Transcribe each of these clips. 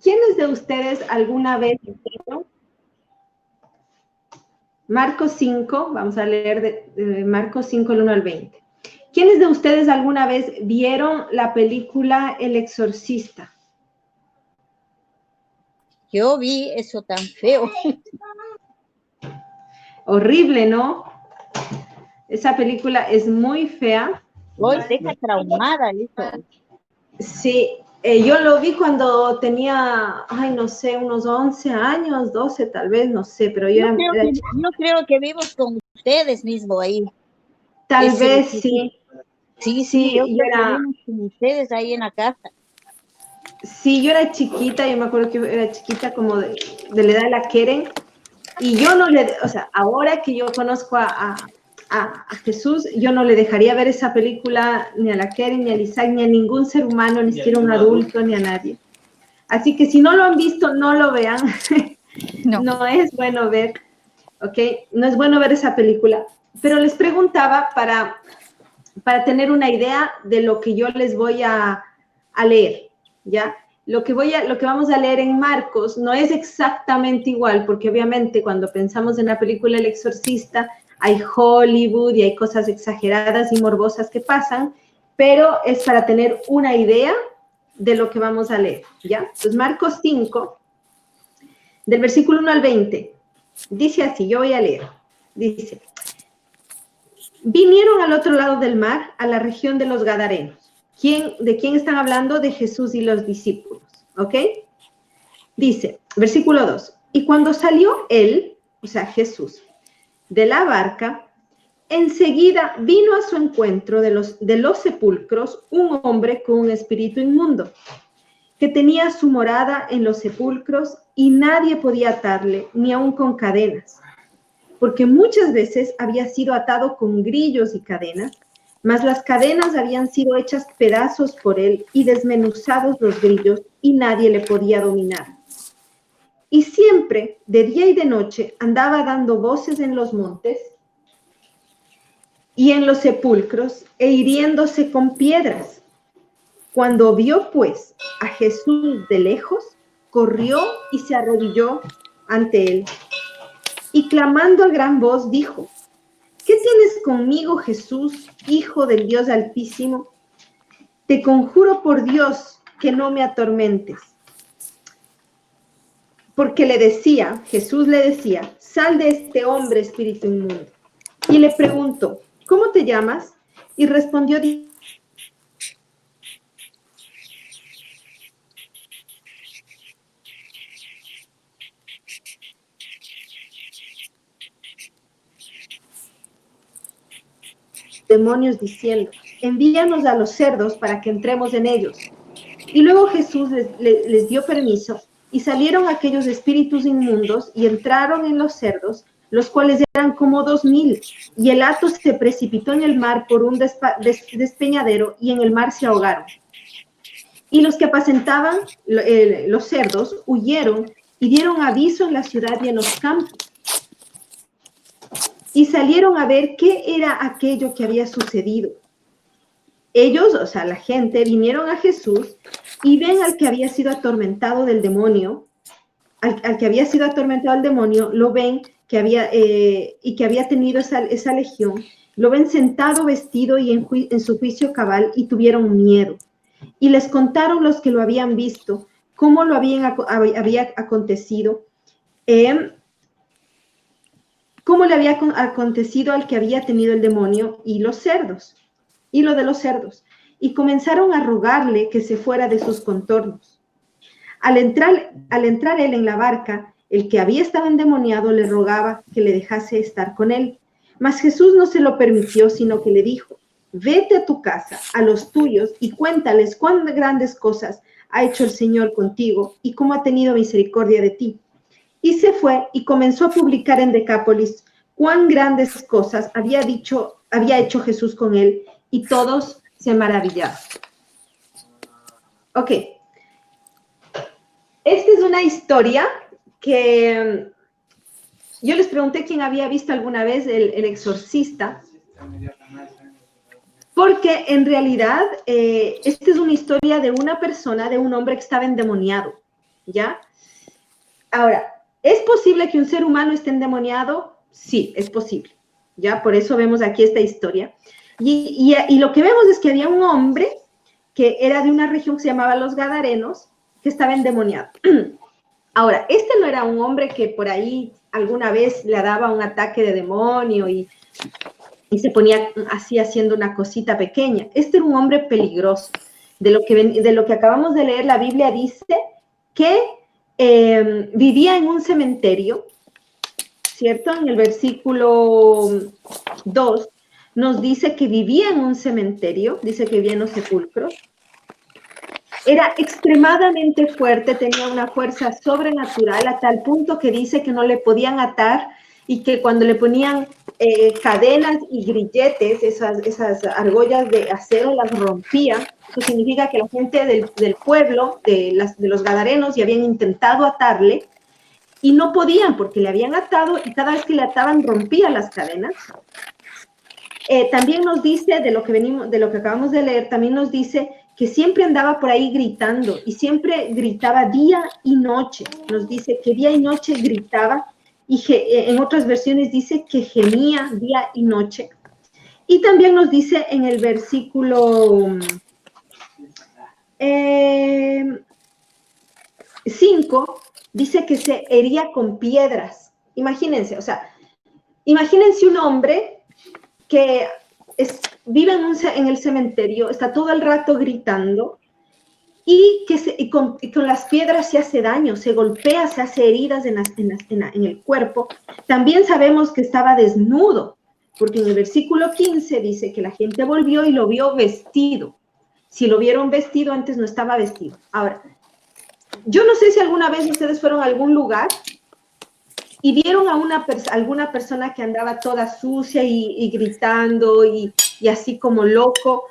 ¿Quiénes de ustedes alguna vez vieron Marcos 5? Vamos a leer de Marcos 5, el 1 al 20. ¿Quiénes de ustedes alguna vez vieron la película El Exorcista? Yo vi eso tan feo. Horrible, ¿no? Esa película es muy fea. Hoy deja traumada, listo. Sí, yo lo vi cuando tenía, ay, no sé, unos 11 años, 12 tal vez, no sé, pero yo creo que vivos con ustedes mismos ahí. Tal vez sí. Sí, yo creo que vivimos con ustedes ahí en la casa. Sí, yo era chiquita, yo me acuerdo que era chiquita como de la edad de la Keren, y yo no le, o sea, ahora que yo conozco a Jesús, yo no le dejaría ver esa película ni a la Keren, ni a Isaac, ni a ningún ser humano, ni siquiera un adulto, ni a nadie. Así que si no lo han visto, no lo vean. No es bueno ver, ¿ok? No es bueno ver esa película. Pero les preguntaba para tener una idea de lo que yo les voy a leer, ¿ya? Lo que vamos a leer en Marcos no es exactamente igual, porque obviamente cuando pensamos en la película El Exorcista, hay Hollywood y hay cosas exageradas y morbosas que pasan, pero es para tener una idea de lo que vamos a leer, ¿ya? Entonces, Marcos 5, del versículo 1 al 20, dice así, yo voy a leer, dice: vinieron al otro lado del mar, a la región de los Gadarenos. ¿De quién están hablando? De Jesús y los discípulos, ¿ok? Dice, versículo 2, y cuando salió él, o sea, Jesús, de la barca, enseguida vino a su encuentro de los sepulcros un hombre con un espíritu inmundo, que tenía su morada en los sepulcros y nadie podía atarle, ni aun con cadenas, porque muchas veces había sido atado con grillos y cadenas, mas las cadenas habían sido hechas pedazos por él y desmenuzados los grillos, y nadie le podía dominar. Y siempre, de día y de noche, andaba dando voces en los montes y en los sepulcros, e hiriéndose con piedras. Cuando vio, pues, a Jesús de lejos, corrió y se arrodilló ante él. Y clamando a gran voz, dijo: ¿qué tienes conmigo, Jesús, Hijo del Dios Altísimo? Te conjuro por Dios que no me atormentes. Porque Jesús le decía, sal de este hombre, espíritu inmundo. Y le preguntó, ¿cómo te llamas? Y respondió, demonios, diciendo, envíanos a los cerdos para que entremos en ellos. Y luego Jesús les dio permiso, y salieron aquellos espíritus inmundos y entraron en los cerdos, los cuales eran como 2000, y el hato se precipitó en el mar por un despeñadero, y en el mar se ahogaron. Y los que apacentaban los cerdos huyeron y dieron aviso en la ciudad y en los campos. Y salieron a ver qué era aquello que había sucedido. Ellos, o sea, la gente, vinieron a Jesús y ven al que había sido atormentado del demonio, al que había sido atormentado el demonio, lo ven que había tenido esa legión, lo ven sentado, vestido y en su juicio cabal, y tuvieron miedo. Y les contaron los que lo habían visto, cómo lo había acontecido, cómo le había acontecido al que había tenido el demonio y lo de los cerdos, y comenzaron a rogarle que se fuera de sus contornos. Al entrar él en la barca, el que había estado endemoniado le rogaba que le dejase estar con él. Mas Jesús no se lo permitió, sino que le dijo: vete a tu casa, a los tuyos, y cuéntales cuán grandes cosas ha hecho el Señor contigo y cómo ha tenido misericordia de ti. Y se fue y comenzó a publicar en Decápolis cuán grandes cosas había hecho Jesús con él, y todos se maravillaban. Ok. Esta es una historia que yo les pregunté quién había visto alguna vez el Exorcista, porque en realidad esta es una historia de una persona, de un hombre que estaba endemoniado. ¿ya? Ahora, ¿es posible que un ser humano esté endemoniado? Sí, es posible, ¿ya? Por eso vemos aquí esta historia. Y lo que vemos es que había un hombre que era de una región que se llamaba los Gadarenos, que estaba endemoniado. Ahora, este no era un hombre que por ahí alguna vez le daba un ataque de demonio y se ponía así haciendo una cosita pequeña. Este era un hombre peligroso. De lo que acabamos de leer, la Biblia dice que vivía en un cementerio, ¿cierto? En el versículo 2 nos dice que vivía en un cementerio, dice que vivía en los sepulcros. Era extremadamente fuerte, tenía una fuerza sobrenatural a tal punto que dice que no le podían atar y que cuando le ponían cadenas y grilletes, esas argollas de acero las rompían. Eso significa que la gente del pueblo, de los Gadarenos, ya habían intentado atarle y no podían porque le habían atado y cada vez que le ataban rompía las cadenas. También nos dice, de lo que acabamos de leer, también nos dice que siempre andaba por ahí gritando y siempre gritaba día y noche. Nos dice que día y noche gritaba y en otras versiones dice que gemía día y noche. Y también nos dice en el versículo 5, dice que se hería con piedras. Imagínense, o sea, imagínense un hombre que vive en el cementerio, está todo el rato gritando y con las piedras se hace daño, se golpea, se hace heridas en el cuerpo. También sabemos que estaba desnudo, porque en el versículo 15 dice que la gente volvió y lo vio vestido. Si lo vieron vestido, antes no estaba vestido. Ahora, yo no sé si alguna vez ustedes fueron a algún lugar y vieron a alguna persona que andaba toda sucia y gritando y así como loco.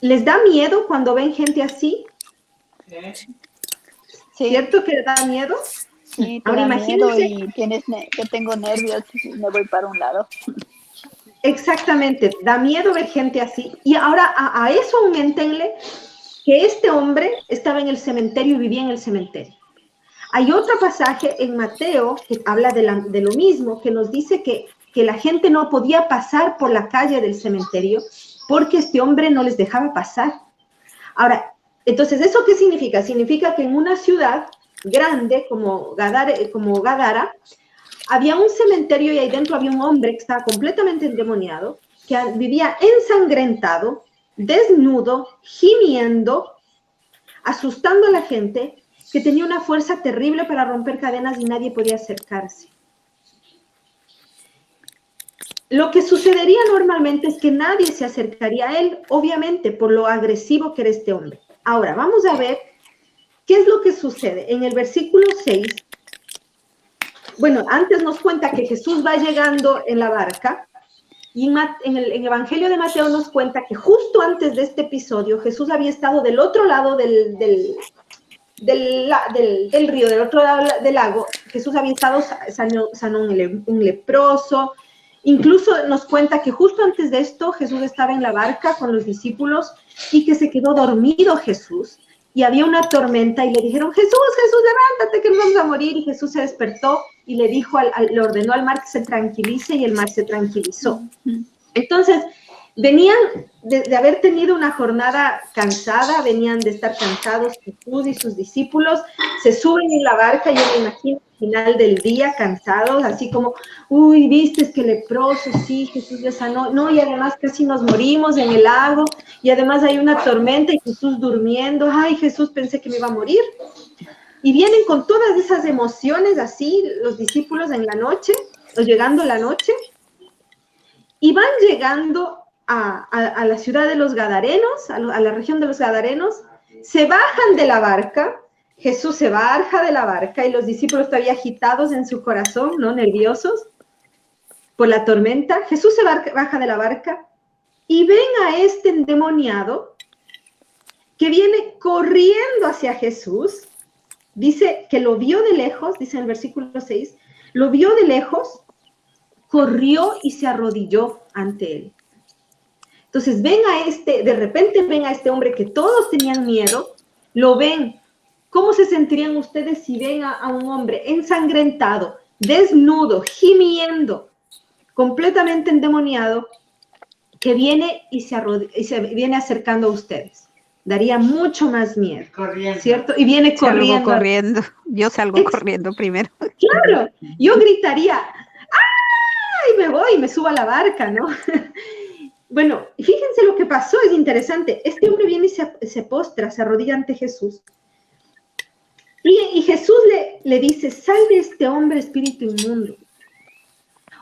¿Les da miedo cuando ven gente así? Sí. ¿Cierto que da miedo? Sí, ahora imagínense. Y yo tengo nervios y me voy para un lado. Exactamente, da miedo ver gente así. Y ahora a eso aumentenle que este hombre estaba en el cementerio y vivía en el cementerio. Hay otro pasaje en Mateo que habla de lo mismo, que nos dice que la gente no podía pasar por la calle del cementerio porque este hombre no les dejaba pasar. Ahora, entonces, ¿eso qué significa? Significa que en una ciudad grande como Gadara, había un cementerio y ahí dentro había un hombre que estaba completamente endemoniado, que vivía ensangrentado, desnudo, gimiendo, asustando a la gente, que tenía una fuerza terrible para romper cadenas y nadie podía acercarse. Lo que sucedería normalmente es que nadie se acercaría a él, obviamente, por lo agresivo que era este hombre. Ahora, vamos a ver qué es lo que sucede. En el versículo 6, bueno, antes nos cuenta que Jesús va llegando en la barca, y en el Evangelio de Mateo nos cuenta que justo antes de este episodio, Jesús había estado del otro lado del río, del otro lado del lago. Jesús había estado sanó un leproso. Incluso nos cuenta que justo antes de esto Jesús estaba en la barca con los discípulos y que se quedó dormido Jesús y había una tormenta y le dijeron: Jesús, levántate que nos vamos a morir. Y Jesús se despertó y le dijo, le ordenó al mar que se tranquilice y el mar se tranquilizó. Entonces, venían de haber tenido una jornada cansada, venían de estar cansados Jesús y sus discípulos, se suben en la barca, yo me imagino al final del día cansados, así como, uy, viste que leproso, sí, Jesús ya sanó, no, y además casi nos morimos en el lago, y además hay una tormenta y Jesús durmiendo, ay, Jesús, pensé que me iba a morir. Y vienen con todas esas emociones así, los discípulos en la noche, o llegando la noche, y van llegando a la ciudad de los Gadarenos, a la región de los Gadarenos, se bajan de la barca, Jesús se baja de la barca y los discípulos todavía agitados en su corazón, ¿no? Nerviosos por la tormenta. Jesús se baja de la barca y ven a este endemoniado que viene corriendo hacia Jesús. Dice que lo vio de lejos, dice en el versículo 6, lo vio de lejos, corrió y se arrodilló ante él. Entonces de repente ven a este hombre que todos tenían miedo, lo ven ¿Cómo se sentirían ustedes si ven a un hombre ensangrentado, desnudo, gimiendo, completamente endemoniado, que viene y se viene acercando a ustedes? Daría mucho más miedo, ¿cierto? Y viene corriendo. Salgo corriendo. Yo salgo corriendo primero. Claro, yo gritaría, ¡ay! Me voy, me subo a la barca, ¿no? Bueno, fíjense lo que pasó, es interesante. Este hombre viene y se postra, se arrodilla ante Jesús. Y Jesús le dice, sal de este hombre, espíritu inmundo.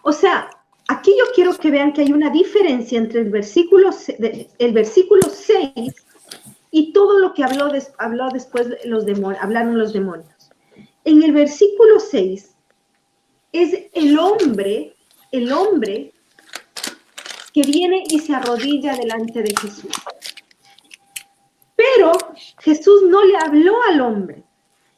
O sea, aquí yo quiero que vean que hay una diferencia entre el versículo 6 y todo lo que habló después hablaron los demonios. En el versículo 6 es el hombre que viene y se arrodilla delante de Jesús. Pero Jesús no le habló al hombre.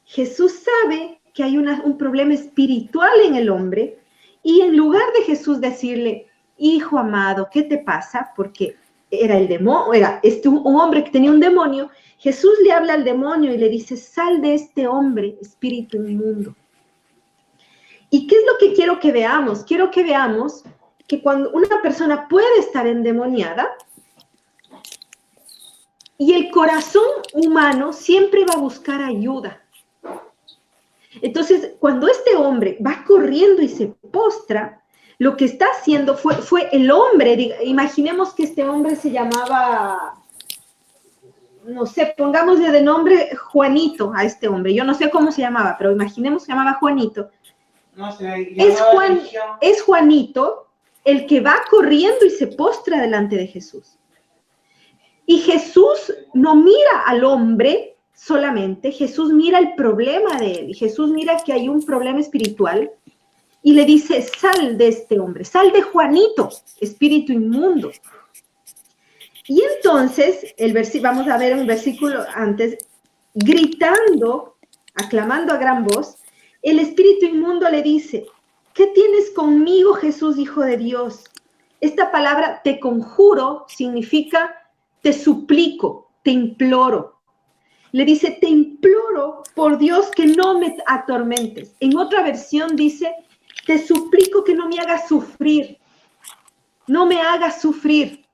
Jesús sabe que hay un problema espiritual en el hombre, y en lugar de Jesús decirle, hijo amado, ¿qué te pasa? Porque era el demonio, un hombre que tenía un demonio. Jesús le habla al demonio y le dice, sal de este hombre, espíritu inmundo. ¿Y qué es lo que quiero que veamos? Quiero que veamos que cuando una persona puede estar endemoniada, y el corazón humano siempre va a buscar ayuda. Entonces, cuando este hombre va corriendo y se postra, lo que está haciendo fue el hombre. Imaginemos que este hombre se llamaba, no sé, pongámosle de nombre Juanito a este hombre. Yo no sé cómo se llamaba, pero imaginemos que se llamaba Juanito. No sé, es Juanito el que va corriendo y se postra delante de Jesús. Y Jesús no mira al hombre solamente, Jesús mira el problema de él. Jesús mira que hay un problema espiritual y le dice, sal de este hombre, sal de Juanito, espíritu inmundo. Y entonces, vamos a ver un versículo antes, gritando, aclamando a gran voz, el espíritu inmundo le dice, ¿qué tienes conmigo, Jesús, Hijo de Dios? Esta palabra, te conjuro, significa te suplico, te imploro. Le dice, te imploro por Dios que no me atormentes. En otra versión dice, te suplico que no me hagas sufrir. No me hagas sufrir.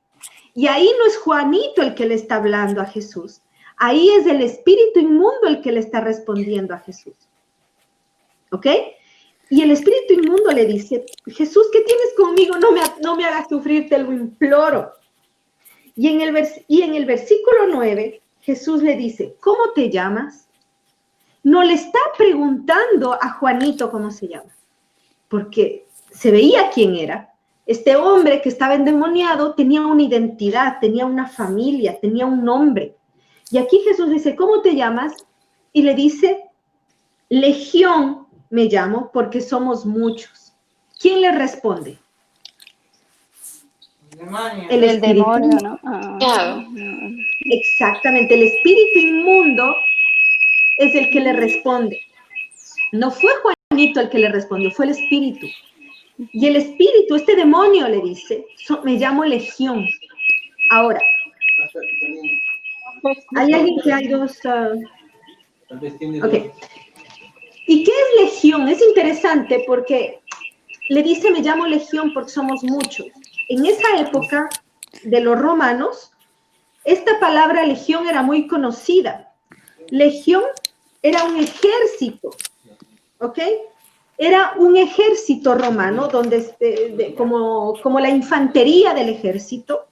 Y ahí no es Juanito el que le está hablando a Jesús. Ahí es el espíritu inmundo el que le está respondiendo a Jesús. ¿Ok? Y el espíritu inmundo le dice, Jesús, ¿qué tienes conmigo? No me hagas sufrir, te lo imploro. Y en el versículo 9, Jesús le dice, ¿cómo te llamas? No le está preguntando a Juanito cómo se llama, porque se veía quién era. Este hombre que estaba endemoniado tenía una identidad, tenía una familia, tenía un nombre. Y aquí Jesús dice, ¿cómo te llamas? Y le dice, Legión me llamo porque somos muchos. ¿Quién le responde? El demonio, ¿no? Exactamente, el espíritu inmundo es el que le responde. No fue Juanito el que le respondió, fue el espíritu. Y el espíritu, este demonio le dice, me llamo Legión. Ahora, hay alguien que hay dos... Ok. ¿Y qué es Legión? Es interesante porque le dice, me llamo Legión porque somos muchos. En esa época de los romanos, esta palabra legión era muy conocida. Legión era un ejército, ¿ok? Era un ejército romano, donde como la infantería del ejército.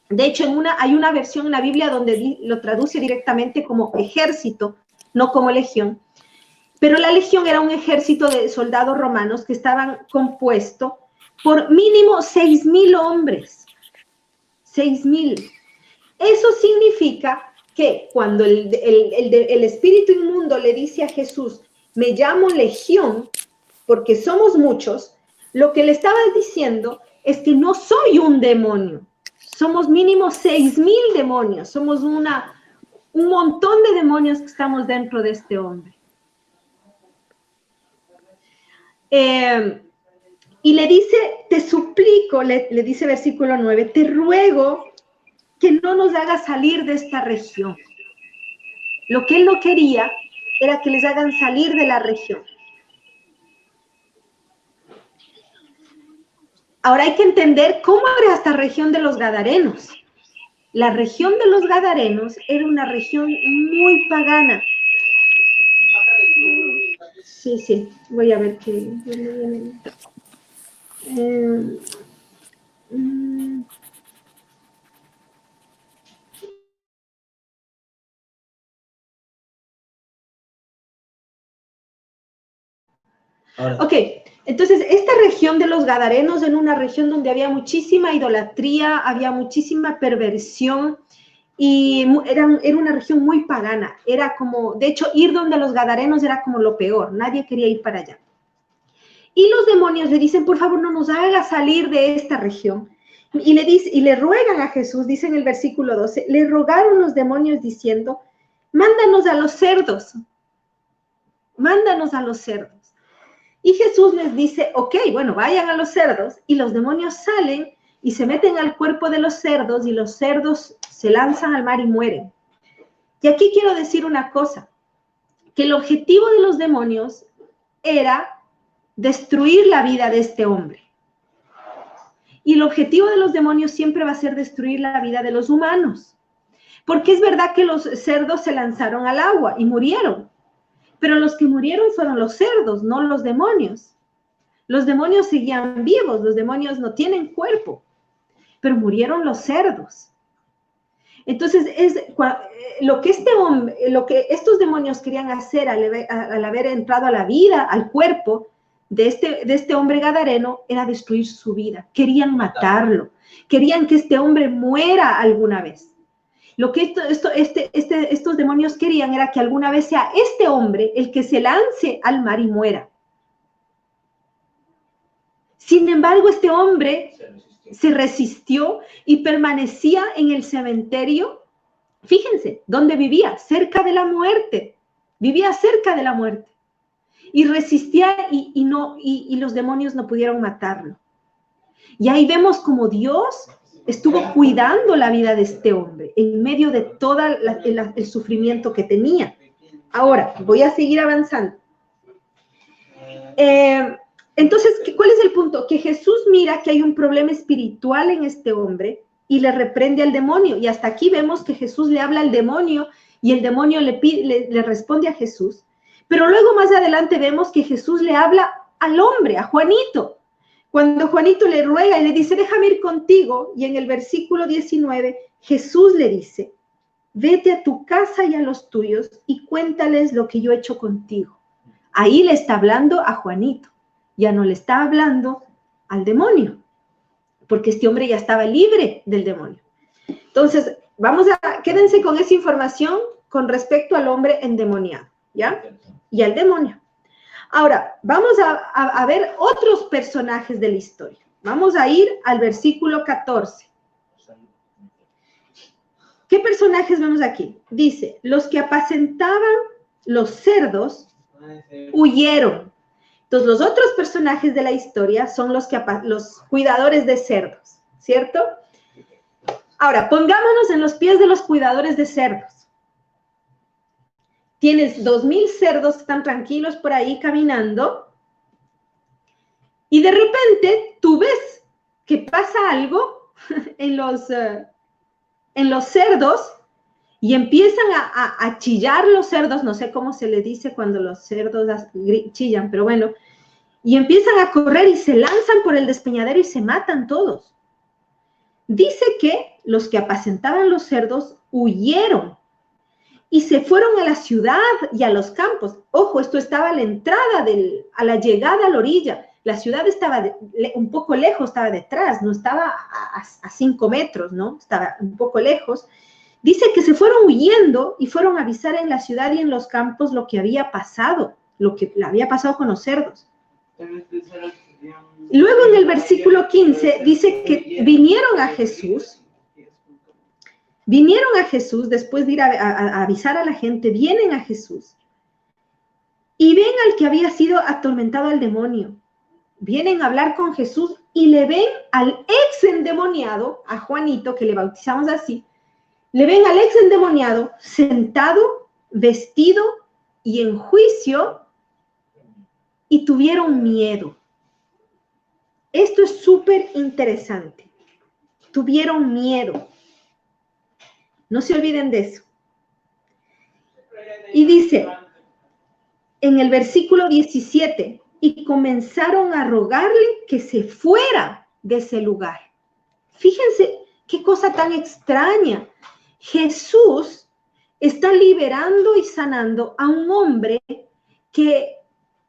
De hecho, hay una versión en la Biblia donde lo traduce directamente como ejército, no como legión. Pero la legión era un ejército de soldados romanos que estaban compuestos por mínimo 6,000 hombres. 6,000. Eso significa que cuando el espíritu inmundo le dice a Jesús, me llamo Legión porque somos muchos, lo que le estaba diciendo es que no soy un demonio. Somos mínimo 6,000 demonios. Somos un montón de demonios que estamos dentro de este hombre. Y le dice, te suplico, le dice versículo 9, te ruego que no nos hagas salir de esta región. Lo que él no quería era que les hagan salir de la región. Ahora hay que entender cómo era esta región de los Gadarenos. La región de los Gadarenos era una región muy pagana. Sí, voy a ver qué. Ok, entonces esta región de los Gadarenos era una región donde había muchísima idolatría, había muchísima perversión y era una región muy pagana. Era como, de hecho, ir donde los Gadarenos era como lo peor, nadie quería ir para allá. Y los demonios le dicen, por favor, no nos haga salir de esta región. Y le ruegan a Jesús, dice en el versículo 12, le rogaron los demonios diciendo, mándanos a los cerdos, mándanos a los cerdos. Y Jesús les dice, ok, bueno, vayan a los cerdos, y los demonios salen y se meten al cuerpo de los cerdos, y los cerdos se lanzan al mar y mueren. Y aquí quiero decir una cosa, que el objetivo de los demonios era destruir la vida de este hombre. Y el objetivo de los demonios siempre va a ser destruir la vida de los humanos. Porque es verdad que los cerdos se lanzaron al agua y murieron. Pero los que murieron fueron los cerdos, no los demonios. Los demonios seguían vivos, los demonios no tienen cuerpo. Pero murieron los cerdos. Entonces, lo que estos demonios querían hacer al haber entrado a la vida, al cuerpo, de este hombre gadareno era destruir su vida. Querían matarlo. Querían que este hombre muera alguna vez. Lo que estos demonios querían era que alguna vez sea este hombre el que se lance al mar y muera. Sin embargo, este hombre se resistió y permanecía en el cementerio. Fíjense, ¿dónde vivía? Cerca de la muerte. Vivía cerca de la muerte. Y resistía y los demonios no pudieron matarlo. Y ahí vemos como Dios estuvo cuidando la vida de este hombre en medio de todo el sufrimiento que tenía. Ahora, voy a seguir avanzando. Entonces, ¿cuál es el punto? Que Jesús mira que hay un problema espiritual en este hombre y le reprende al demonio. Y hasta aquí vemos que Jesús le habla al demonio y el demonio le responde a Jesús. Pero luego más adelante vemos que Jesús le habla al hombre, a Juanito. Cuando Juanito le ruega y le dice, déjame ir contigo, y en el versículo 19, Jesús le dice, vete a tu casa y a los tuyos y cuéntales lo que yo he hecho contigo. Ahí le está hablando a Juanito, ya no le está hablando al demonio, porque este hombre ya estaba libre del demonio. Entonces, quédense con esa información con respecto al hombre endemoniado, ¿ya? Y al demonio. Ahora, vamos a ver otros personajes de la historia. Vamos a ir al versículo 14. ¿Qué personajes vemos aquí? Dice, los que apacentaban los cerdos huyeron. Entonces, los otros personajes de la historia son los cuidadores de cerdos, ¿cierto? Ahora, pongámonos en los pies de los cuidadores de cerdos. Tienes 2,000 cerdos que están tranquilos por ahí caminando y de repente tú ves que pasa algo en los cerdos y empiezan a chillar los cerdos, no sé cómo se le dice cuando los cerdos chillan, pero bueno, y empiezan a correr y se lanzan por el despeñadero y se matan todos. Dice que los que apacentaban los cerdos huyeron y se fueron a la ciudad y a los campos. Ojo, esto estaba a la entrada, a la llegada a la orilla. La ciudad estaba un poco lejos, estaba detrás, no estaba a 5 metros, ¿no? Estaba un poco lejos. Dice que se fueron huyendo y fueron a avisar en la ciudad y en los campos lo que había pasado, lo que había pasado con los cerdos. Luego en el versículo 15 dice que vinieron a Jesús después de ir a avisar a la gente, vienen a Jesús y ven al que había sido atormentado al demonio. Vienen a hablar con Jesús y le ven al ex endemoniado, a Juanito, que le bautizamos así, le ven al ex endemoniado sentado, vestido y en juicio y tuvieron miedo. Esto es súper interesante. Tuvieron miedo. No se olviden de eso. Y dice en el versículo 17, y comenzaron a rogarle que se fuera de ese lugar. Fíjense qué cosa tan extraña. Jesús está liberando y sanando a un hombre que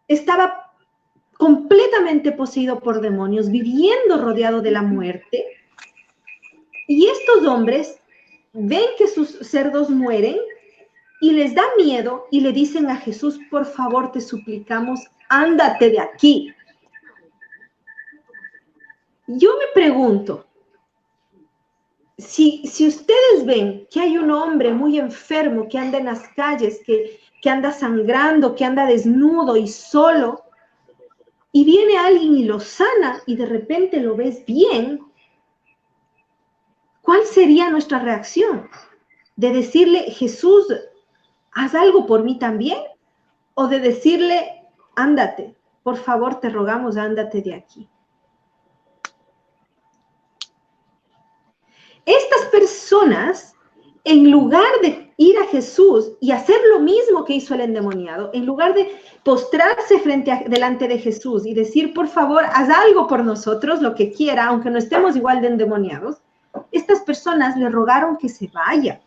estaba completamente poseído por demonios, viviendo rodeado de la muerte. Y estos hombres ven que sus cerdos mueren y les da miedo y le dicen a Jesús, por favor, te suplicamos, ándate de aquí. Yo me pregunto, si ustedes ven que hay un hombre muy enfermo que anda en las calles, que anda sangrando, que anda desnudo y solo, y viene alguien y lo sana y de repente lo ves bien, ¿cuál sería nuestra reacción? ¿De decirle, Jesús, haz algo por mí también? ¿O de decirle, ándate, por favor, te rogamos, ándate de aquí? Estas personas, en lugar de ir a Jesús y hacer lo mismo que hizo el endemoniado, en lugar de postrarse delante de Jesús y decir, por favor, haz algo por nosotros, lo que quiera, aunque no estemos igual de endemoniados, estas personas le rogaron que se vaya.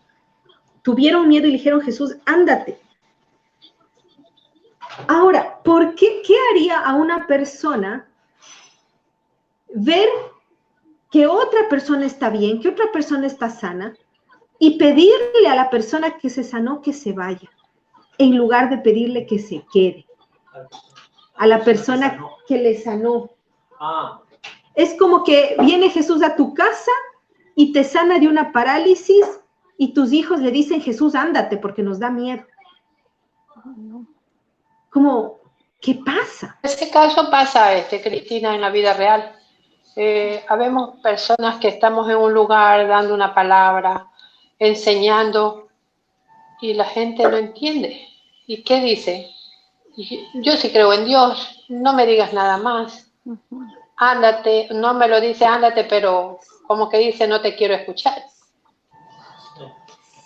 Tuvieron miedo y le dijeron, Jesús, ándate. Ahora, ¿por qué? ¿Qué haría a una persona ver que otra persona está bien, que otra persona está sana, y pedirle a la persona que se sanó que se vaya, en lugar de pedirle que se quede? A la persona que le sanó. Es como que viene Jesús a tu casa y te sana de una parálisis y tus hijos le dicen, Jesús, ándate porque nos da miedo. Como, ¿qué pasa? Ese caso pasa, Cristina, en la vida real. Habemos personas que estamos en un lugar dando una palabra, enseñando, y la gente no entiende. ¿Y qué dice? Yo sí creo en Dios, no me digas nada más. Ándate, no me lo dice ándate, pero como que dice no te quiero escuchar.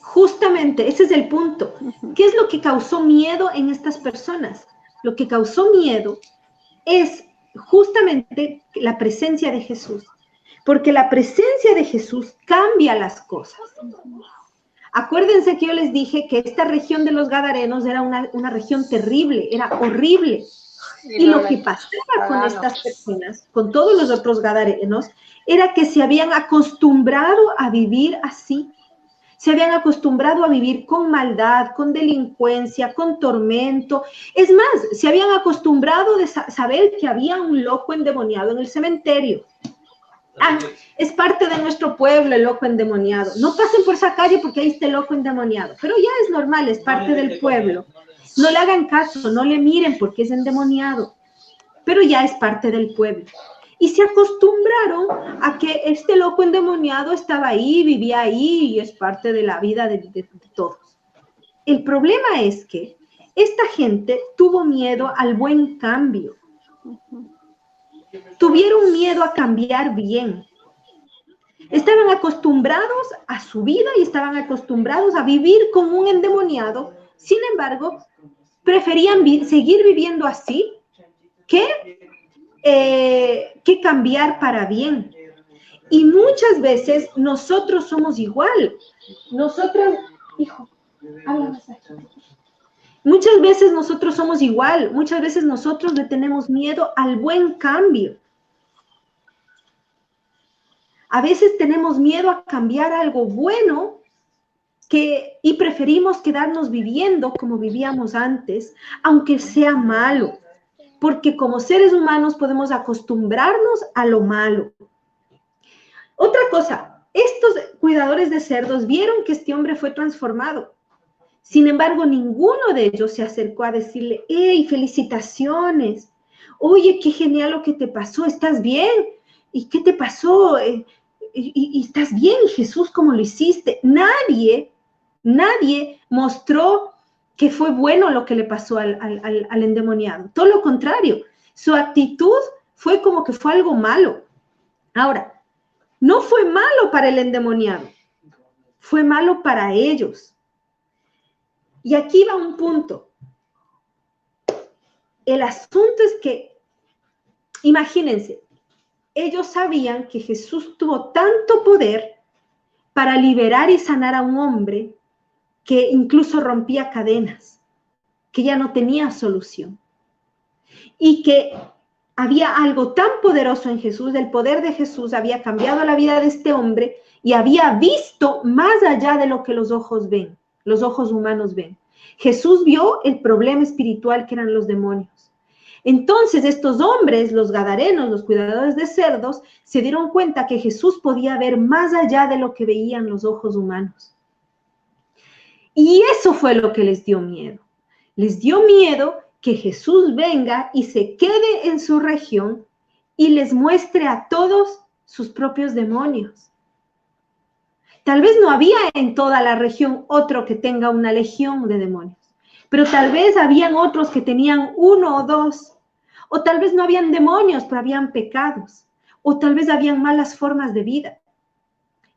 Justamente, ese es el punto. ¿Qué es lo que causó miedo en estas personas? Lo que causó miedo es justamente la presencia de Jesús, porque la presencia de Jesús cambia las cosas. Acuérdense que yo les dije que esta región de los Gadarenos era una región terrible, era horrible. Y lo que pasaba con estas personas, con todos los otros Gadarenos, era que se habían acostumbrado a vivir así. Se habían acostumbrado a vivir con maldad, con delincuencia, con tormento. Es más, se habían acostumbrado de saber que había un loco endemoniado en el cementerio. Es parte de nuestro pueblo el loco endemoniado. No pasen por esa calle porque ahí está el loco endemoniado. Pero ya es normal, es parte del pueblo. No le hagan caso, no le miren porque es endemoniado. Pero ya es parte del pueblo. Y se acostumbraron a que este loco endemoniado estaba ahí, vivía ahí y es parte de la vida de todos. El problema es que esta gente tuvo miedo al buen cambio. Tuvieron miedo a cambiar bien. Estaban acostumbrados a su vida y estaban acostumbrados a vivir como un endemoniado. Sin embargo, preferían seguir viviendo así que cambiar para bien. Y muchas veces nosotros somos igual. Nosotros, hijo, háblanos aquí. Muchas veces nosotros somos igual. Muchas veces nosotros le tenemos miedo al buen cambio. A veces tenemos miedo a cambiar algo bueno y preferimos quedarnos viviendo como vivíamos antes, aunque sea malo. Porque como seres humanos podemos acostumbrarnos a lo malo. Otra cosa, estos cuidadores de cerdos vieron que este hombre fue transformado. Sin embargo, ninguno de ellos se acercó a decirle, ¡hey, felicitaciones! Oye, qué genial lo que te pasó, ¿estás bien? ¿Y qué te pasó? ¿Y estás bien, Jesús, cómo lo hiciste? Nadie mostró que fue bueno lo que le pasó al endemoniado. Todo lo contrario, su actitud fue como que fue algo malo. Ahora, no fue malo para el endemoniado, fue malo para ellos. Y aquí va un punto. El asunto es que, imagínense, ellos sabían que Jesús tuvo tanto poder para liberar y sanar a un hombre que incluso rompía cadenas, que ya no tenía solución. Y que había algo tan poderoso en Jesús, el poder de Jesús había cambiado la vida de este hombre y había visto más allá de lo que los ojos ven, los ojos humanos ven. Jesús vio el problema espiritual que eran los demonios. Entonces estos hombres, los gadarenos, los cuidadores de cerdos, se dieron cuenta que Jesús podía ver más allá de lo que veían los ojos humanos. Y eso fue lo que les dio miedo. Les dio miedo que Jesús venga y se quede en su región y les muestre a todos sus propios demonios. Tal vez no había en toda la región otro que tenga una legión de demonios, pero tal vez habían otros que tenían 1 o 2, o tal vez no habían demonios, pero habían pecados, o tal vez habían malas formas de vida.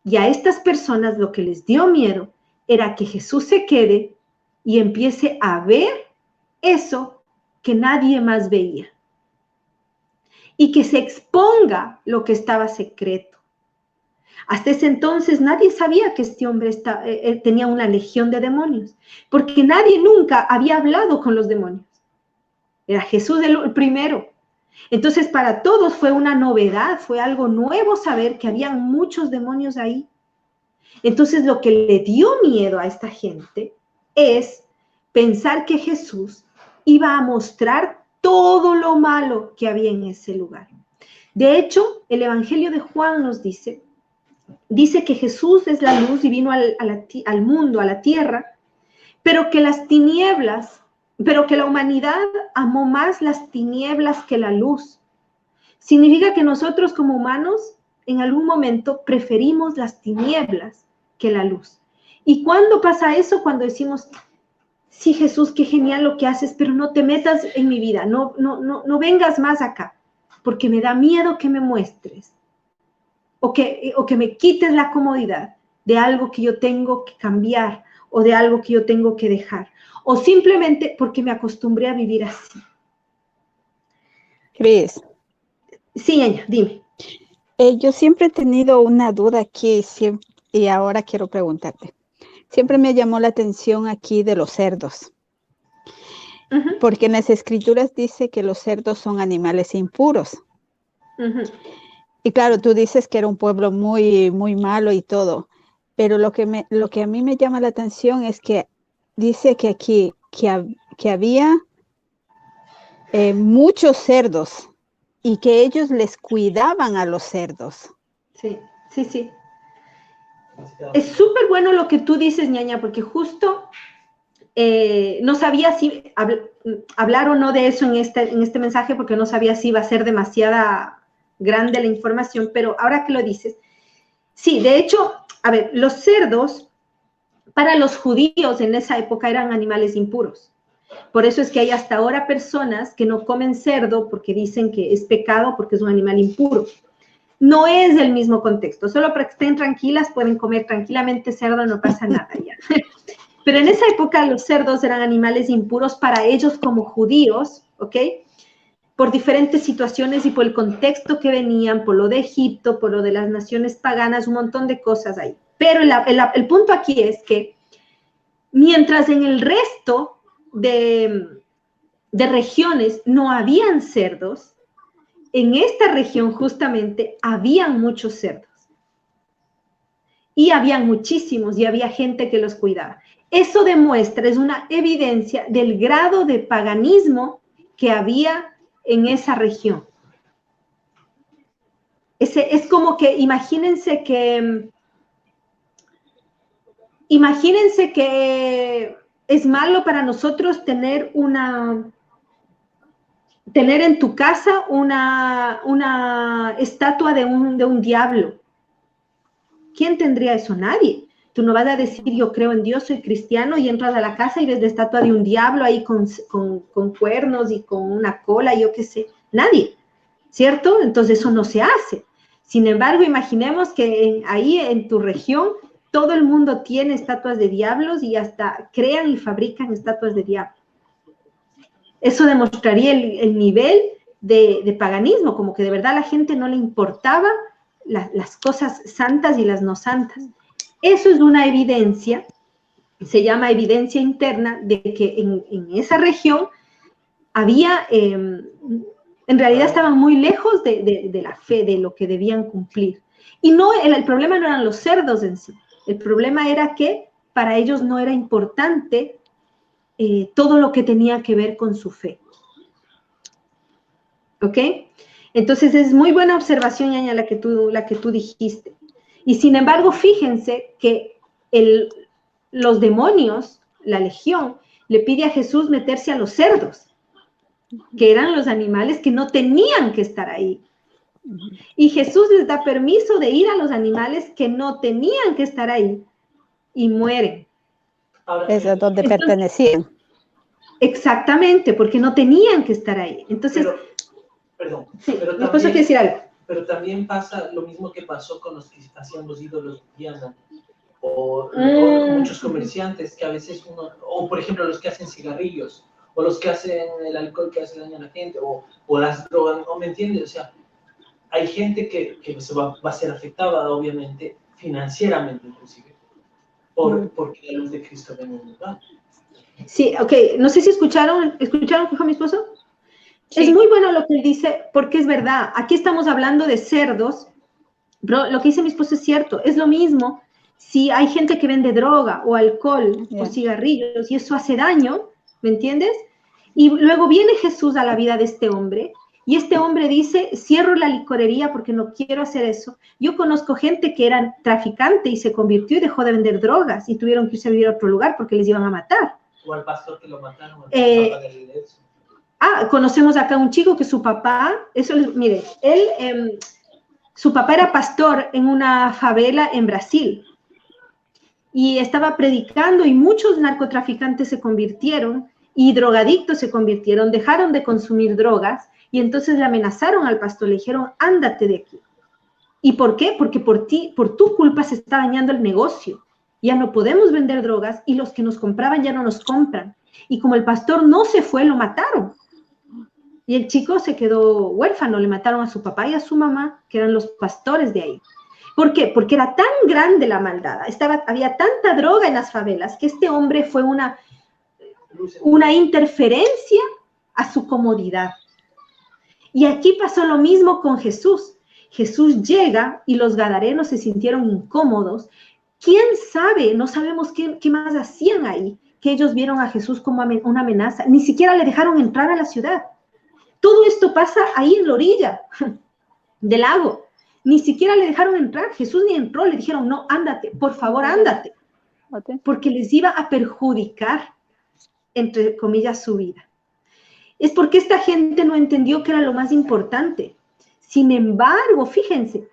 Y a estas personas lo que les dio miedo era que Jesús se quede y empiece a ver eso que nadie más veía. Y que se exponga lo que estaba secreto. Hasta ese entonces nadie sabía que este hombre tenía una legión de demonios, porque nadie nunca había hablado con los demonios. Era Jesús el primero. Entonces para todos fue una novedad, fue algo nuevo saber que habían muchos demonios ahí. Entonces lo que le dio miedo a esta gente es pensar que Jesús iba a mostrar todo lo malo que había en ese lugar. De hecho, el Evangelio de Juan nos dice que Jesús es la luz y vino al mundo, a la tierra, pero que la humanidad amó más las tinieblas que la luz. Significa que nosotros como humanos en algún momento preferimos las tinieblas que la luz. ¿Y cuándo pasa eso? Cuando decimos, sí, Jesús, qué genial lo que haces, pero no te metas en mi vida, no vengas más acá, porque me da miedo que me muestres, o que me quites la comodidad de algo que yo tengo que cambiar, o de algo que yo tengo que dejar, o simplemente porque me acostumbré a vivir así. Cris. Sí, Ñaña, dime. Yo siempre he tenido una duda aquí y ahora quiero preguntarte. Siempre me llamó la atención aquí de los cerdos, porque en las escrituras dice que los cerdos son animales impuros. Y claro, tú dices que era un pueblo muy, muy malo y todo, pero lo que a mí me llama la atención es que dice que aquí que había muchos cerdos y que ellos les cuidaban a los cerdos. Sí. Es súper bueno lo que tú dices, Ñaña, porque justo no sabía si hablar o no de eso en este mensaje, porque no sabía si iba a ser demasiada grande la información, pero ahora que lo dices, sí, de hecho, a ver, los cerdos para los judíos en esa época eran animales impuros. Por eso es que hay hasta ahora personas que no comen cerdo porque dicen que es pecado porque es un animal impuro. No es el mismo contexto, solo para que estén tranquilas, pueden comer tranquilamente cerdo, no pasa nada ya. Pero en esa época los cerdos eran animales impuros para ellos como judíos, ¿ok? Por diferentes situaciones y por el contexto que venían, por lo de Egipto, por lo de las naciones paganas, un montón de cosas ahí. Pero el punto aquí es que mientras en el resto de regiones no habían cerdos, en esta región justamente habían muchos cerdos. Y habían muchísimos y había gente que los cuidaba. Eso demuestra, es una evidencia del grado de paganismo que había en esa región. Es como que, imagínense que es malo para nosotros tener en tu casa una estatua de un diablo. ¿Quién tendría eso? Nadie. Tú no vas a decir, yo creo en Dios, soy cristiano, y entras a la casa y ves la estatua de un diablo ahí con cuernos y con una cola, yo qué sé. Nadie, ¿cierto? Entonces eso no se hace. Sin embargo, imaginemos que ahí en tu región todo el mundo tiene estatuas de diablos y hasta crean y fabrican estatuas de diablos. Eso demostraría el nivel de paganismo, como que de verdad a la gente no le importaba las cosas santas y las no santas. Eso es una evidencia, se llama evidencia interna, de que en esa región había, en realidad estaban muy lejos de la fe, de lo que debían cumplir. Y no, el problema no eran los cerdos en sí, el problema era que para ellos no era importante todo lo que tenía que ver con su fe. ¿Ok? Entonces es muy buena observación, Yaña, la que tú dijiste. Y sin embargo, fíjense que los demonios, la legión, le pide a Jesús meterse a los cerdos, que eran los animales que no tenían que estar ahí. Y Jesús les da permiso de ir a los animales que no tenían que estar ahí y mueren. Es a donde pertenecían. Exactamente, porque no tenían que estar ahí. Entonces, perdón, sí, pero mi esposo quiere decir algo. Pero también pasa lo mismo que pasó con los que hacían los ídolos de Diana, o muchos comerciantes que a veces o por ejemplo los que hacen cigarrillos, o los que hacen el alcohol que hace daño a la gente, o las drogas, ¿no me entiendes? O sea, hay gente que se va a ser afectada, obviamente, financieramente inclusive, porque la luz de Cristo viene en lugar. Sí, ok, no sé si ¿escucharon que dijo mi esposo? Sí. Es muy bueno lo que él dice, porque es verdad, aquí estamos hablando de cerdos, pero lo que dice mi esposo es cierto, es lo mismo si hay gente que vende droga o alcohol o cigarrillos y eso hace daño, ¿me entiendes? Y luego viene Jesús a la vida de este hombre y este hombre dice, cierro la licorería porque no quiero hacer eso. Yo conozco gente que era traficante y se convirtió y dejó de vender drogas y tuvieron que irse a vivir a otro lugar porque les iban a matar. O al pastor que lo mataron. Conocemos acá un chico que su papá, mire, su papá era pastor en una favela en Brasil y estaba predicando y muchos narcotraficantes se convirtieron y drogadictos se convirtieron, dejaron de consumir drogas y entonces le amenazaron al pastor, le dijeron, ándate de aquí. ¿Y por qué? Porque por tu culpa se está dañando el negocio. Ya no podemos vender drogas y los que nos compraban ya no nos compran. Y como el pastor no se fue, lo mataron. Y el chico se quedó huérfano, le mataron a su papá y a su mamá, que eran los pastores de ahí. ¿Por qué? Porque era tan grande la maldad, había tanta droga en las favelas, que este hombre fue una interferencia a su comodidad. Y aquí pasó lo mismo con Jesús. Jesús llega y los gadarenos se sintieron incómodos. ¿Quién sabe? No sabemos qué más hacían ahí, que ellos vieron a Jesús como una amenaza. Ni siquiera le dejaron entrar a la ciudad. Todo esto pasa ahí en la orilla del lago. Ni siquiera le dejaron entrar. Jesús ni entró. Le dijeron, no, ándate, por favor, ándate. Porque les iba a perjudicar, entre comillas, su vida. Es porque esta gente no entendió que era lo más importante. Sin embargo, fíjense,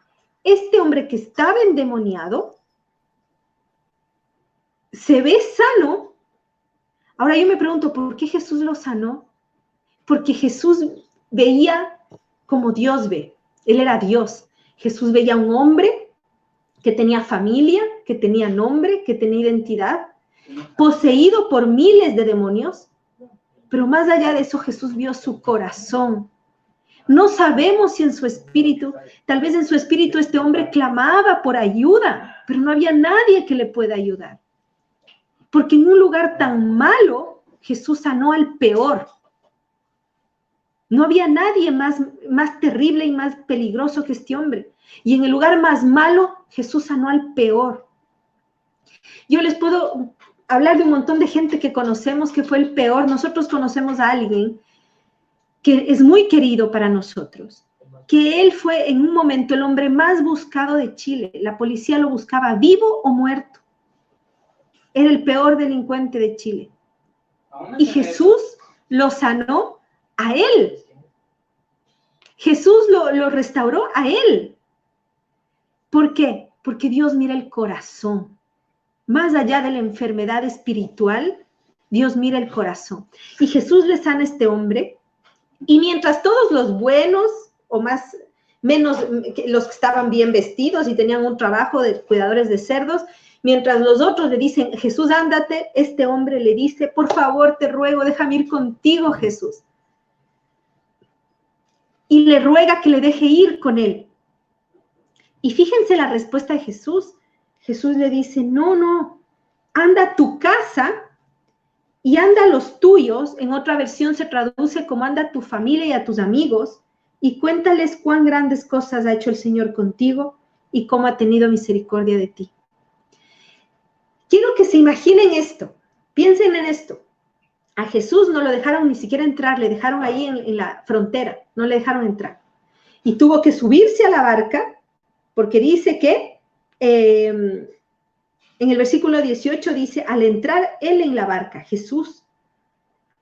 este hombre que estaba endemoniado se ve sano. Ahora yo me pregunto, ¿por qué Jesús lo sanó? Porque Jesús veía como Dios ve. Él era Dios. Jesús veía a un hombre que tenía familia, que tenía nombre, que tenía identidad, poseído por miles de demonios, pero más allá de eso Jesús vio su corazón. No sabemos si en su espíritu, tal vez en su espíritu este hombre clamaba por ayuda, pero no había nadie que le pueda ayudar. Porque en un lugar tan malo, Jesús sanó al peor. No había nadie más terrible y más peligroso que este hombre. Y en el lugar más malo, Jesús sanó al peor. Yo les puedo hablar de un montón de gente que conocemos que fue el peor. Nosotros conocemos a alguien que es muy querido para nosotros, que él fue en un momento el hombre más buscado de Chile. La policía lo buscaba vivo o muerto. Era el peor delincuente de Chile. Y Jesús lo sanó a él. Jesús lo restauró a él. ¿Por qué? Porque Dios mira el corazón. más allá de la enfermedad espiritual, Dios mira el corazón. Y Jesús le sana a este hombre, y mientras todos los buenos, o menos los que estaban bien vestidos y tenían un trabajo de cuidadores de cerdos, mientras los otros le dicen, Jesús, ándate, este hombre le dice, por favor, te ruego, déjame ir contigo, Jesús. Y le ruega que le deje ir con él. Y fíjense la respuesta de Jesús. Jesús le dice, no, anda a tu casa y anda a los tuyos. En otra versión se traduce como anda a tu familia y a tus amigos y cuéntales cuán grandes cosas ha hecho el Señor contigo y cómo ha tenido misericordia de ti. Quiero que se imaginen esto, piensen en esto. A Jesús no lo dejaron ni siquiera entrar, le dejaron ahí en la frontera, no le dejaron entrar. Y tuvo que subirse a la barca, porque dice que, en el versículo 18 dice, al entrar él en la barca, Jesús,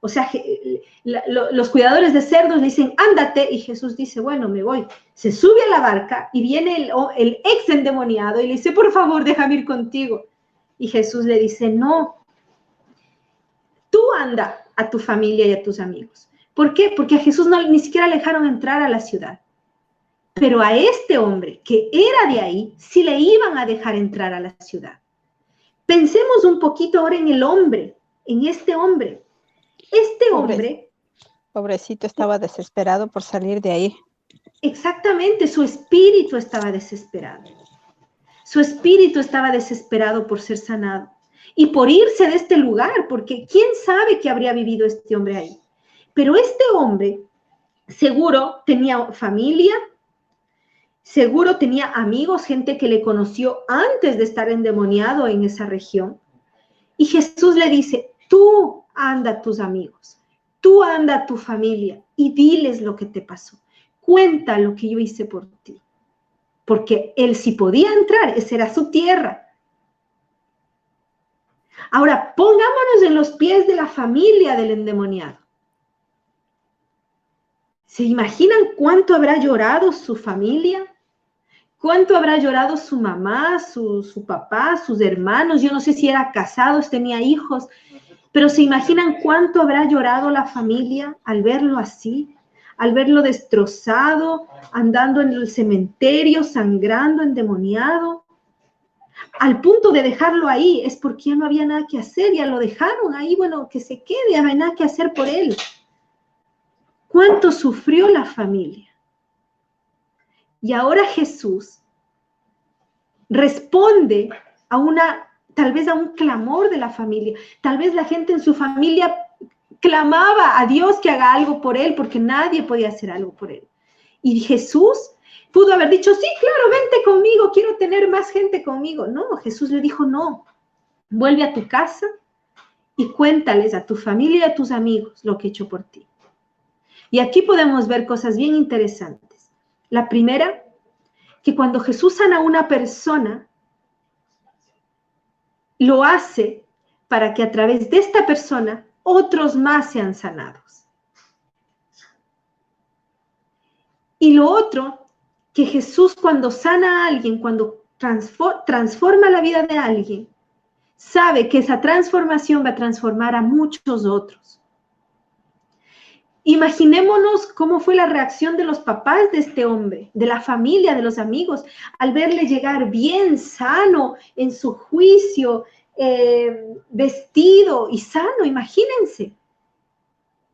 o sea, los cuidadores de cerdos le dicen, ándate, y Jesús dice, bueno, me voy. Se sube a la barca y viene el ex endemoniado y le dice, por favor, déjame ir contigo. Y Jesús le dice, no, tú anda a tu familia y a tus amigos. ¿Por qué? Porque a Jesús ni siquiera le dejaron entrar a la ciudad. Pero a este hombre, que era de ahí, sí le iban a dejar entrar a la ciudad. Pensemos un poquito ahora en el hombre, en este hombre. Este hombre... Pobrecito, estaba desesperado por salir de ahí. Exactamente, su espíritu estaba desesperado. Su espíritu estaba desesperado por ser sanado y por irse de este lugar, porque quién sabe qué habría vivido este hombre ahí. Pero este hombre seguro tenía familia, seguro tenía amigos, gente que le conoció antes de estar endemoniado en esa región. Y Jesús le dice, tú anda a tus amigos, tú anda a tu familia y diles lo que te pasó. Cuenta lo que yo hice por ti. Porque él sí podía entrar, esa era su tierra. Ahora, pongámonos en los pies de la familia del endemoniado. ¿Se imaginan cuánto habrá llorado su familia? ¿Cuánto habrá llorado su mamá, su papá, sus hermanos? Yo no sé si era casado, tenía hijos, pero ¿se imaginan cuánto habrá llorado la familia al verlo así? Al verlo destrozado, andando en el cementerio, sangrando, endemoniado, al punto de dejarlo ahí, es porque ya no había nada que hacer, ya lo dejaron ahí, bueno, que se quede, ya no hay nada que hacer por él. ¿Cuánto sufrió la familia? Y ahora Jesús responde tal vez a un clamor de la familia, tal vez la gente en su familia clamaba a Dios que haga algo por él, porque nadie podía hacer algo por él. Y Jesús pudo haber dicho, sí, claro, vente conmigo, quiero tener más gente conmigo. No, Jesús le dijo, no, vuelve a tu casa y cuéntales a tu familia y a tus amigos lo que he hecho por ti. Y aquí podemos ver cosas bien interesantes. La primera, que cuando Jesús sana a una persona, lo hace para que a través de esta persona otros más sean sanados. Y lo otro, que Jesús cuando sana a alguien, cuando transforma la vida de alguien, sabe que esa transformación va a transformar a muchos otros. Imaginémonos cómo fue la reacción de los papás de este hombre, de la familia, de los amigos, al verle llegar bien sano en su juicio, vestido y sano, imagínense.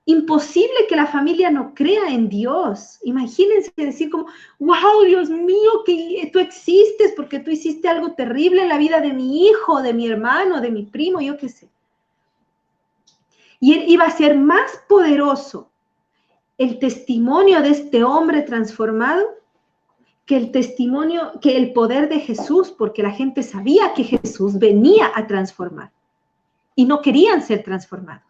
Imposible que la familia no crea en Dios. Imagínense decir como, wow, Dios mío, que tú existes porque tú hiciste algo terrible en la vida de mi hijo, de mi hermano, de mi primo, yo qué sé. Y él iba a ser más poderoso el testimonio de este hombre transformado que el poder de Jesús, porque la gente sabía que Jesús venía a transformar y no querían ser transformados.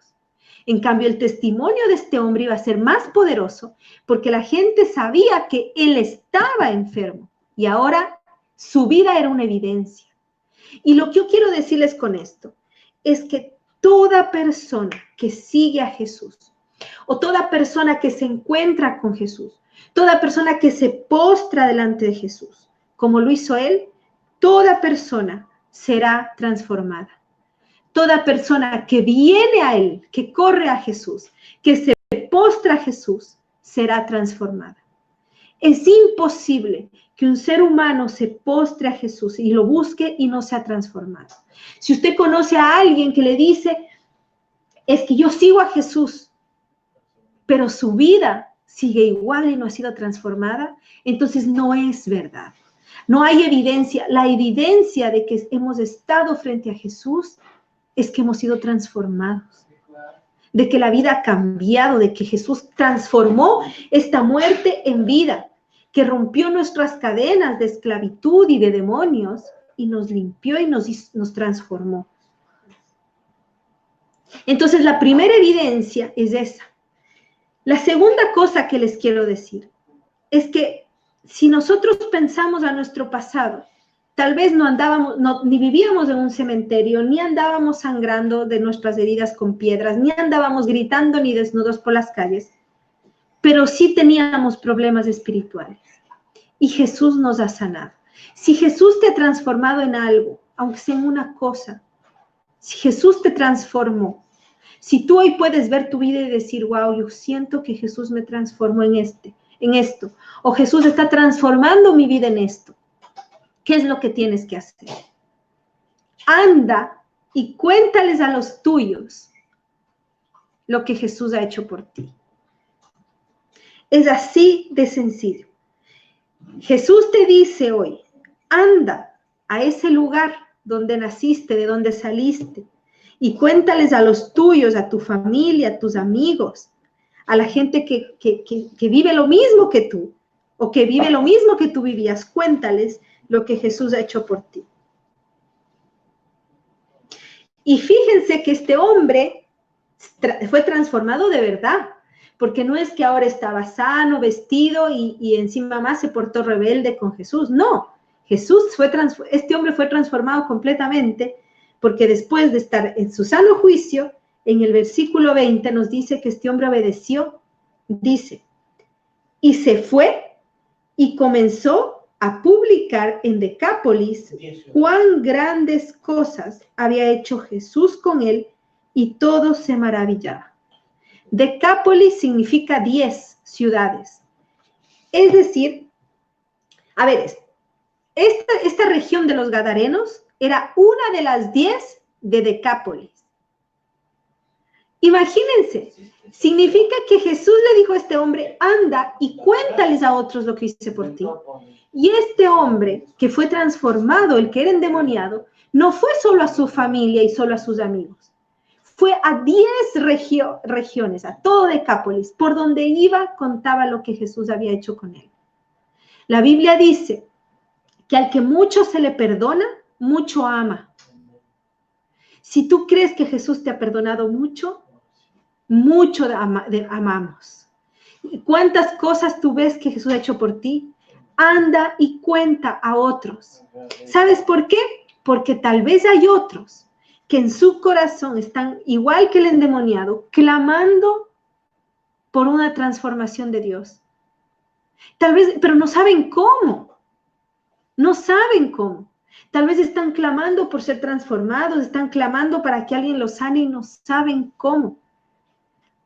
En cambio, el testimonio de este hombre iba a ser más poderoso porque la gente sabía que él estaba enfermo y ahora su vida era una evidencia. Y lo que yo quiero decirles con esto es que toda persona que sigue a Jesús o toda persona que se encuentra con Jesús, toda persona que se postra delante de Jesús, como lo hizo él, toda persona será transformada. Toda persona que viene a Él, que corre a Jesús, que se postra a Jesús, será transformada. Es imposible que un ser humano se postre a Jesús y lo busque y no sea transformado. Si usted conoce a alguien que le dice, es que yo sigo a Jesús, pero su vida sigue igual y no ha sido transformada, entonces no es verdad. No hay evidencia. La evidencia de que hemos estado frente a Jesús es que hemos sido transformados, de que la vida ha cambiado, de que Jesús transformó esta muerte en vida, que rompió nuestras cadenas de esclavitud y de demonios y nos limpió y nos transformó. Entonces, la primera evidencia es esa. La segunda cosa que les quiero decir es que si nosotros pensamos a nuestro pasado, tal vez ni vivíamos en un cementerio, ni andábamos sangrando de nuestras heridas con piedras, ni andábamos gritando ni desnudos por las calles, pero sí teníamos problemas espirituales. Y Jesús nos ha sanado. Si Jesús te ha transformado en algo, aunque sea en una cosa, si Jesús te transformó, si tú hoy puedes ver tu vida y decir, wow, yo siento que Jesús me transformó en esto, o Jesús está transformando mi vida en esto, ¿qué es lo que tienes que hacer? Anda y cuéntales a los tuyos lo que Jesús ha hecho por ti. Es así de sencillo. Jesús te dice hoy, anda a ese lugar donde naciste, de donde saliste, y cuéntales a los tuyos, a tu familia, a tus amigos, a la gente que vive lo mismo que tú, o que vive lo mismo que tú vivías, cuéntales lo que Jesús ha hecho por ti. Y fíjense que este hombre fue transformado de verdad, porque no es que ahora estaba sano, vestido y encima más se portó rebelde con Jesús. No, este hombre fue transformado completamente, porque después de estar en su sano juicio, en el versículo 20 nos dice que este hombre obedeció, dice, y se fue y comenzó a publicar en Decápolis cuán grandes cosas había hecho Jesús con él, y todos se maravillaban. Decápolis significa 10 ciudades. Es decir, a ver, esta región de los Gadarenos era una de las 10 de Decápolis. Imagínense, significa que Jesús le dijo a este hombre, anda y cuéntales a otros lo que hice por ti. Y este hombre que fue transformado, el que era endemoniado, no fue solo a su familia y solo a sus amigos. Fue a 10 regiones, a todo Decápolis, por donde iba contaba lo que Jesús había hecho con él. La Biblia dice que al que mucho se le perdona, mucho ama. Si tú crees que Jesús te ha perdonado mucho, mucho amamos. ¿Cuántas cosas tú ves que Jesús ha hecho por ti? Anda y cuenta a otros. ¿Sabes por qué? Porque tal vez hay otros que en su corazón están igual que el endemoniado, clamando por una transformación de Dios. Tal vez, pero no saben cómo. No saben cómo. Tal vez están clamando por ser transformados, están clamando para que alguien los sane y no saben cómo.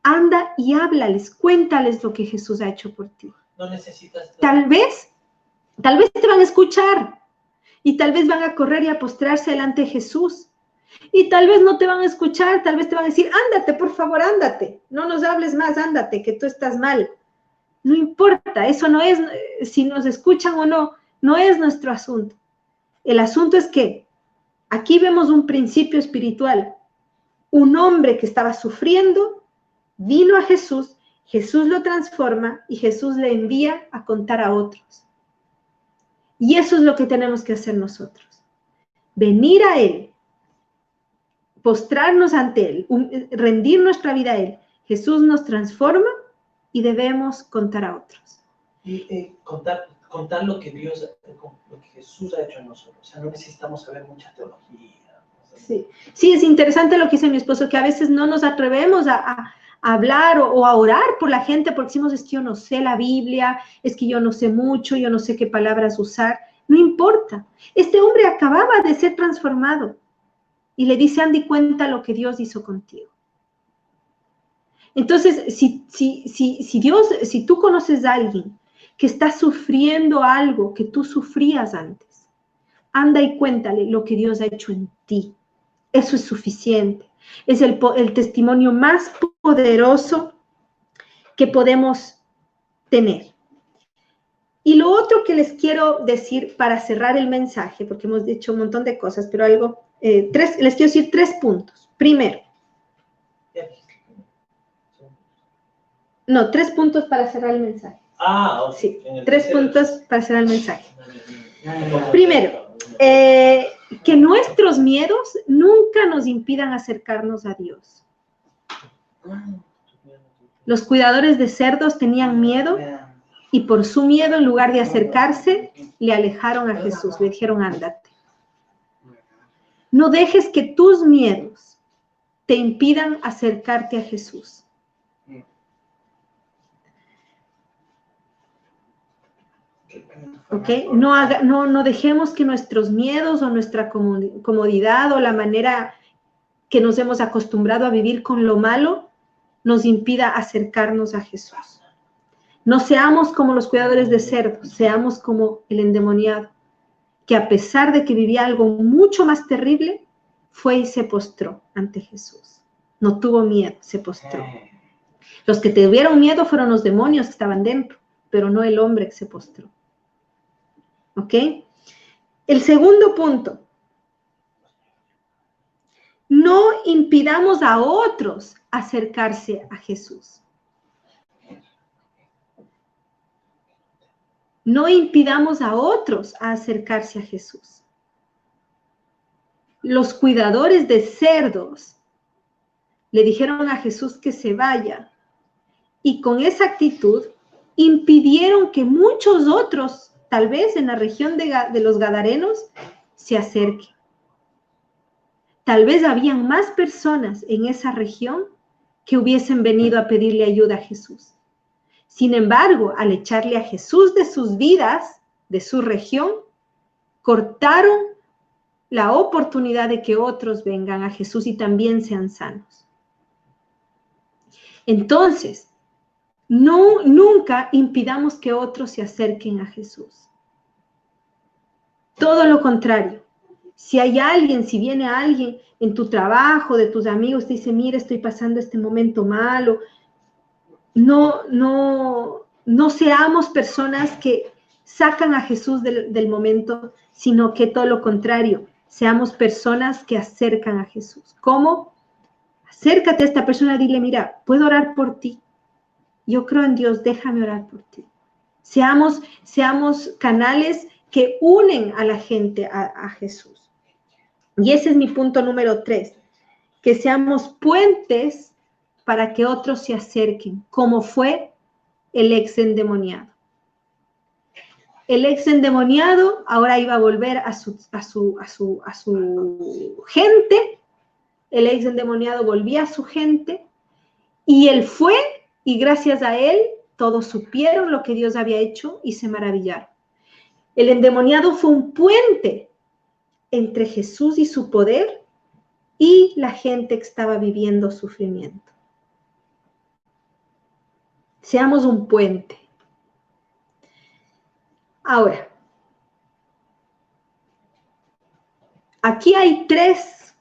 Anda y háblales, cuéntales lo que Jesús ha hecho por ti. No necesitas... Tal vez te van a escuchar y tal vez van a correr y a postrarse delante de Jesús. Y tal vez no te van a escuchar, tal vez te van a decir, ándate, por favor, ándate. No nos hables más, ándate, que tú estás mal. No importa, eso no es, si nos escuchan o no, no es nuestro asunto. El asunto es que aquí vemos un principio espiritual. Un hombre que estaba sufriendo vino a Jesús, Jesús lo transforma y Jesús le envía a contar a otros. Y eso es lo que tenemos que hacer nosotros. Venir a Él, postrarnos ante Él, rendir nuestra vida a Él. Jesús nos transforma y debemos contar a otros. Y contar lo que Jesús ha hecho en nosotros. O sea, no necesitamos saber mucha teología. Sí, es interesante lo que dice mi esposo, que a veces no nos atrevemos a hablar o a orar por la gente porque decimos, es que yo no sé la Biblia, es que yo no sé mucho, yo no sé qué palabras usar. no importa. Este hombre acababa de ser transformado y le dice, Andy, cuenta lo que Dios hizo contigo. Entonces, si tú conoces a alguien que está sufriendo algo que tú sufrías antes, anda y cuéntale lo que Dios ha hecho en ti. Eso es suficiente. Es el testimonio más poderoso que podemos tener. Y lo otro que les quiero decir para cerrar el mensaje, porque hemos dicho un montón de cosas, pero les quiero decir 3 puntos. Primero, 3 puntos para cerrar el mensaje. Ok. Sí, 3 puntos para cerrar el mensaje. Primero, que nuestros miedos nunca nos impidan acercarnos a Dios. Los cuidadores de cerdos tenían miedo y por su miedo, en lugar de acercarse, le alejaron a Jesús, le dijeron, ándate. No dejes que tus miedos te impidan acercarte a Jesús. ¿Ok? No dejemos que nuestros miedos o nuestra comodidad o la manera que nos hemos acostumbrado a vivir con lo malo nos impida acercarnos a Jesús. No seamos como los cuidadores de cerdos, seamos como el endemoniado, que a pesar de que vivía algo mucho más terrible, fue y se postró ante Jesús. No tuvo miedo, se postró. Los que tuvieron miedo fueron los demonios que estaban dentro, pero no el hombre que se postró. ¿Ok? El segundo punto. No impidamos a otros acercarse a Jesús. No impidamos a otros a acercarse a Jesús. Los cuidadores de cerdos le dijeron a Jesús que se vaya y con esa actitud impidieron que muchos otros, tal vez en la región de los Gadarenos, se acerquen. Tal vez habían más personas en esa región que hubiesen venido a pedirle ayuda a Jesús. Sin embargo, al echarle a Jesús de sus vidas, de su región, cortaron la oportunidad de que otros vengan a Jesús y también sean sanos. Entonces, nunca impidamos que otros se acerquen a Jesús. Todo lo contrario. Si viene alguien en tu trabajo, de tus amigos, te dice, mira, estoy pasando este momento malo, no seamos personas que sacan a Jesús del momento, sino que todo lo contrario, seamos personas que acercan a Jesús. ¿Cómo? Acércate a esta persona, dile, mira, puedo orar por ti. Yo creo en Dios, déjame orar por ti. Seamos canales que unen a la gente a Jesús. Y ese es mi punto número 3, que seamos puentes para que otros se acerquen, como fue el ex endemoniado. El ex endemoniado ahora iba a volver a su gente, el ex endemoniado volvía a su gente, y él fue, y gracias a él, todos supieron lo que Dios había hecho y se maravillaron. El endemoniado fue un puente entre Jesús y su poder y la gente que estaba viviendo sufrimiento. Seamos un puente. Ahora, aquí hay 3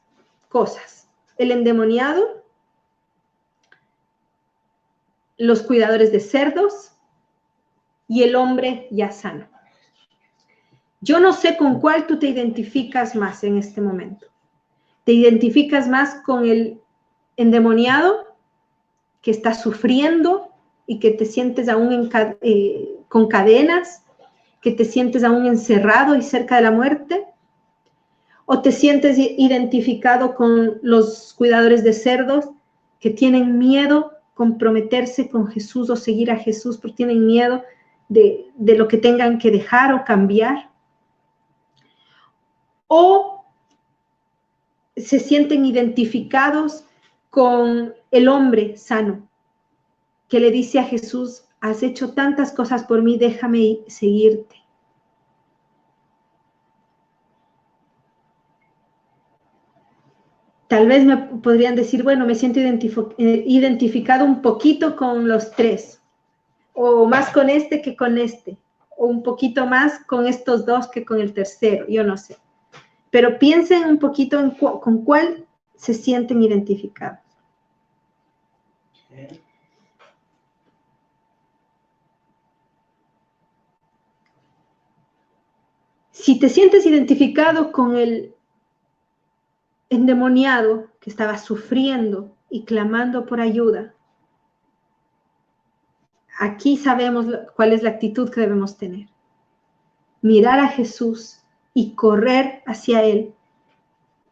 cosas. El endemoniado, los cuidadores de cerdos y el hombre ya sano. Yo no sé con cuál tú te identificas más en este momento. ¿Te identificas más con el endemoniado que está sufriendo y que te sientes aún con cadenas, que te sientes aún encerrado y cerca de la muerte? ¿O te sientes identificado con los cuidadores de cerdos que tienen miedo comprometerse con Jesús o seguir a Jesús porque tienen miedo de lo que tengan que dejar o cambiar? ¿O se sienten identificados con el hombre sano que le dice a Jesús, has hecho tantas cosas por mí, déjame seguirte? tal vez me podrían decir, bueno, me siento identificado un poquito con los 3, o más con este que con este, o un poquito más con estos 2 que con el tercero, yo no sé. Pero piensen un poquito en con cuál se sienten identificados. Si te sientes identificado con el endemoniado que estaba sufriendo y clamando por ayuda, aquí sabemos cuál es la actitud que debemos tener. Mirar a Jesús y correr hacia Él,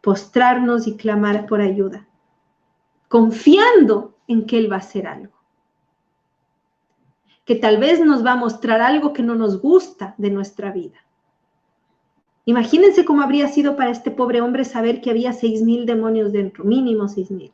postrarnos y clamar por ayuda, confiando en que Él va a hacer algo. Que tal vez nos va a mostrar algo que no nos gusta de nuestra vida. Imagínense cómo habría sido para este pobre hombre saber que había 6,000 demonios dentro, mínimo 6,000.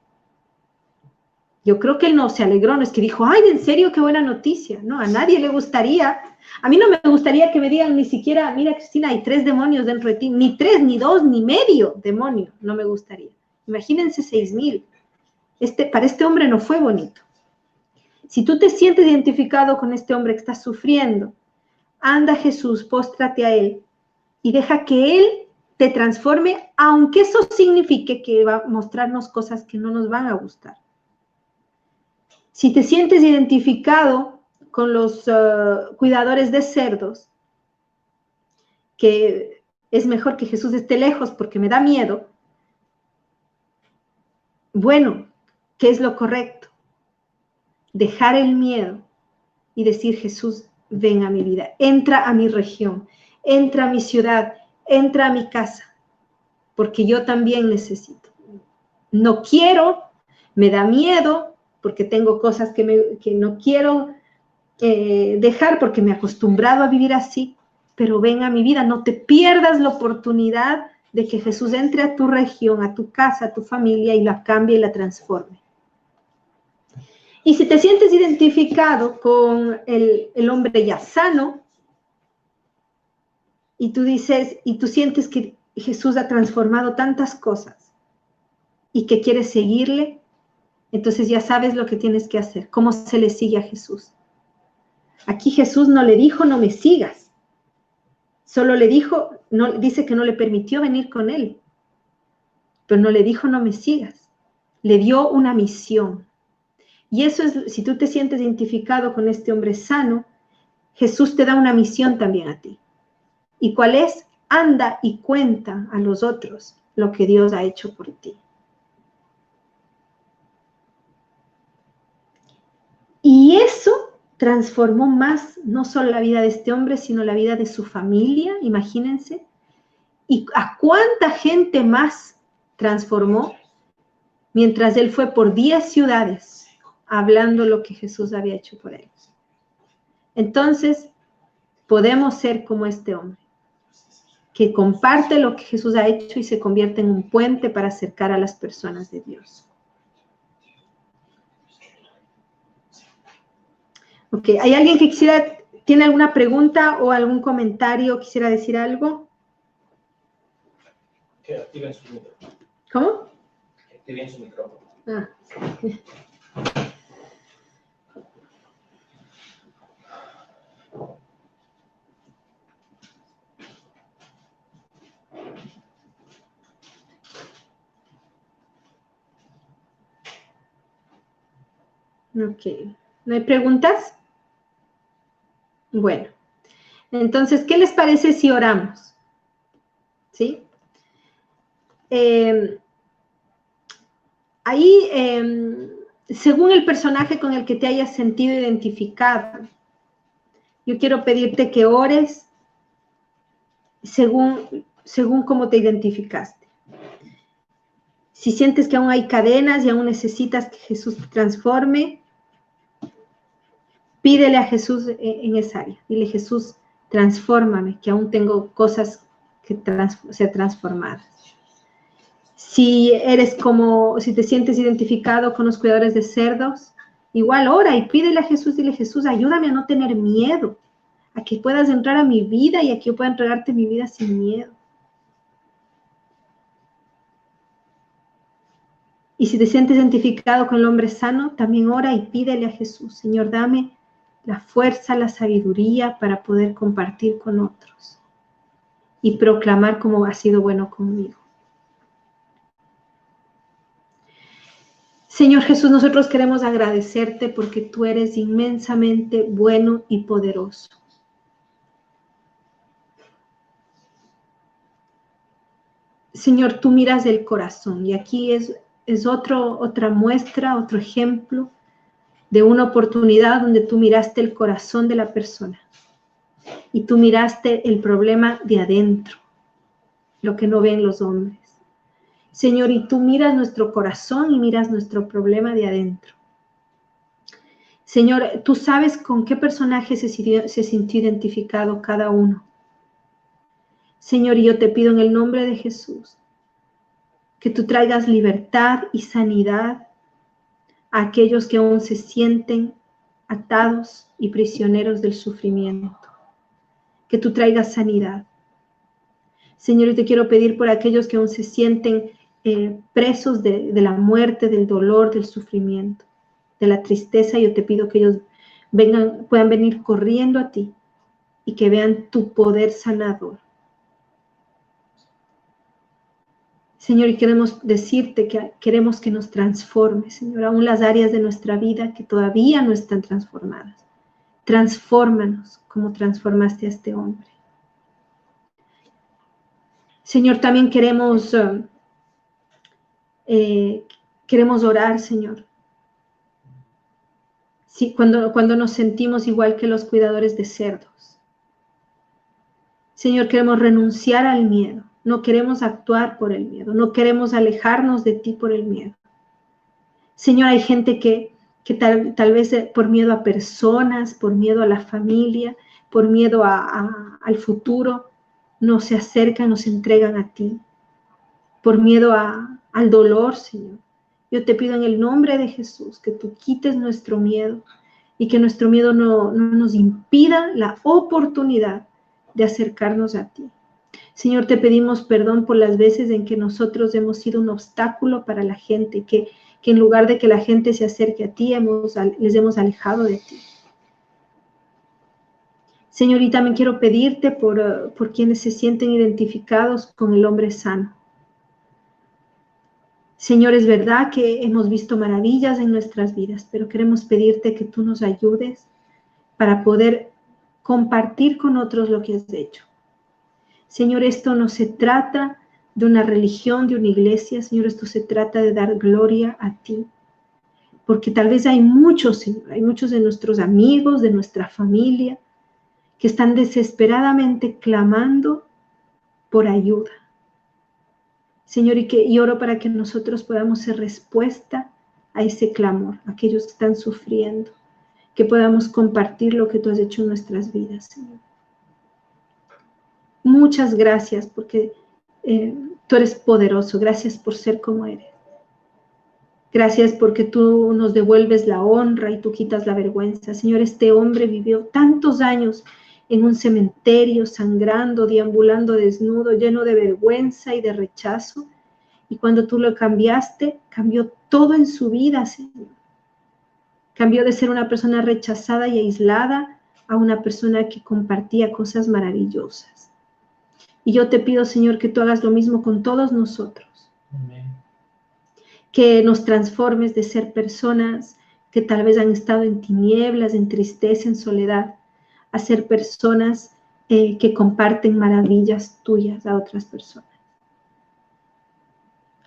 Yo creo que él no se alegró, no es que dijo, ay, en serio, qué buena noticia. No, a nadie le gustaría. A mí no me gustaría que me digan ni siquiera, mira, Cristina, hay 3 demonios dentro de ti. Ni 3, ni 2, ni medio demonio. No me gustaría. Imagínense 6,000. Para este hombre no fue bonito. Si tú te sientes identificado con este hombre que está sufriendo, anda a Jesús, póstrate a Él y deja que Él te transforme, aunque eso signifique que va a mostrarnos cosas que no nos van a gustar. Si te sientes identificado con los cuidadores de cerdos, que es mejor que Jesús esté lejos porque me da miedo, bueno, ¿qué es lo correcto? Dejar el miedo y decir, Jesús, ven a mi vida, entra a mi región, entra a mi ciudad, entra a mi casa, porque yo también necesito. No quiero, me da miedo, porque tengo cosas que no quiero dejar, porque me he acostumbrado a vivir así, pero ven a mi vida, no te pierdas la oportunidad de que Jesús entre a tu región, a tu casa, a tu familia, y la cambie y la transforme. Y si te sientes identificado con el hombre ya sano, y tú dices, y tú sientes que Jesús ha transformado tantas cosas, y que quieres seguirle, entonces ya sabes lo que tienes que hacer, cómo se le sigue a Jesús. Aquí Jesús no le dijo, no me sigas. Solo le dijo, no, dice que no le permitió venir con él. Pero no le dijo, no me sigas. Le dio una misión. Y eso es, si tú te sientes identificado con este hombre sano, Jesús te da una misión también a ti. ¿Y cuál es? Anda y cuenta a los otros lo que Dios ha hecho por ti. Y eso transformó más, no solo la vida de este hombre, sino la vida de su familia, imagínense. ¿Y a cuánta gente más transformó? Mientras él fue por 10 ciudades, hablando lo que Jesús había hecho por él. Entonces, podemos ser como este hombre, que comparte lo que Jesús ha hecho y se convierte en un puente para acercar a las personas de Dios. Ok, ¿hay alguien que tiene alguna pregunta o algún comentario, quisiera decir algo? Que activen su micrófono. ¿Cómo? Que activen su micrófono. Ah, sí. Ok, ¿no hay preguntas? Bueno, entonces, ¿qué les parece si oramos? ¿Sí? Ahí, según el personaje con el que te hayas sentido identificado, yo quiero pedirte que ores según cómo te identificaste. Si sientes que aún hay cadenas y aún necesitas que Jesús te transforme, pídele a Jesús en esa área. Dile, Jesús, transfórmame, que aún tengo cosas que ser transformadas. Si te sientes identificado con los cuidadores de cerdos, igual ora y pídele a Jesús, dile, Jesús, ayúdame a no tener miedo, a que puedas entrar a mi vida y a que yo pueda entregarte mi vida sin miedo. Y si te sientes identificado con el hombre sano, también ora y pídele a Jesús, Señor, dame la fuerza, la sabiduría para poder compartir con otros y proclamar cómo has sido bueno conmigo. Señor Jesús, nosotros queremos agradecerte porque tú eres inmensamente bueno y poderoso. Señor, tú miras el corazón y aquí es otra muestra, otro ejemplo de una oportunidad donde tú miraste el corazón de la persona y tú miraste el problema de adentro, lo que no ven los hombres. Señor, y tú miras nuestro corazón y miras nuestro problema de adentro. Señor, tú sabes con qué personaje se sintió identificado cada uno. Señor, y yo te pido en el nombre de Jesús que tú traigas libertad y sanidad a aquellos que aún se sienten atados y prisioneros del sufrimiento. Que tú traigas sanidad. Señor, yo te quiero pedir por aquellos que aún se sienten presos de la muerte, del dolor, del sufrimiento, de la tristeza. Yo te pido que ellos puedan venir corriendo a ti y que vean tu poder sanador. Señor, y queremos decirte que queremos que nos transformes, Señor, aún las áreas de nuestra vida que todavía no están transformadas. Transfórmanos como transformaste a este hombre. Señor, también queremos orar, Señor. Sí, cuando nos sentimos igual que los cuidadores de cerdos. Señor, queremos renunciar al miedo. No queremos actuar por el miedo. No queremos alejarnos de ti por el miedo. Señor, hay gente que tal vez por miedo a personas, por miedo a la familia, por miedo al futuro, no se acercan, no se entregan a ti. Por miedo al dolor, Señor. Yo te pido en el nombre de Jesús que tú quites nuestro miedo y que nuestro miedo no nos impida la oportunidad de acercarnos a ti. Señor, te pedimos perdón por las veces en que nosotros hemos sido un obstáculo para la gente, que en lugar de que la gente se acerque a ti, les hemos alejado de ti. Señor, y también quiero pedirte por quienes se sienten identificados con el hombre sano. Señor, es verdad que hemos visto maravillas en nuestras vidas, pero queremos pedirte que tú nos ayudes para poder compartir con otros lo que has hecho. Señor, esto no se trata de una religión, de una iglesia. Señor, esto se trata de dar gloria a ti. Porque tal vez hay muchos, Señor, hay muchos de nuestros amigos, de nuestra familia, que están desesperadamente clamando por ayuda. Señor, y oro para que nosotros podamos ser respuesta a ese clamor, a aquellos que están sufriendo, que podamos compartir lo que tú has hecho en nuestras vidas, Señor. Muchas gracias porque tú eres poderoso. Gracias por ser como eres. Gracias porque tú nos devuelves la honra y tú quitas la vergüenza. Señor, este hombre vivió tantos años en un cementerio, sangrando, deambulando desnudo, lleno de vergüenza y de rechazo. Y cuando tú lo cambiaste, cambió todo en su vida, Señor. Cambió de ser una persona rechazada y aislada a una persona que compartía cosas maravillosas. Y yo te pido, Señor, que tú hagas lo mismo con todos nosotros. Amén. Que nos transformes de ser personas que tal vez han estado en tinieblas, en tristeza, en soledad, a ser personas que comparten maravillas tuyas a otras personas.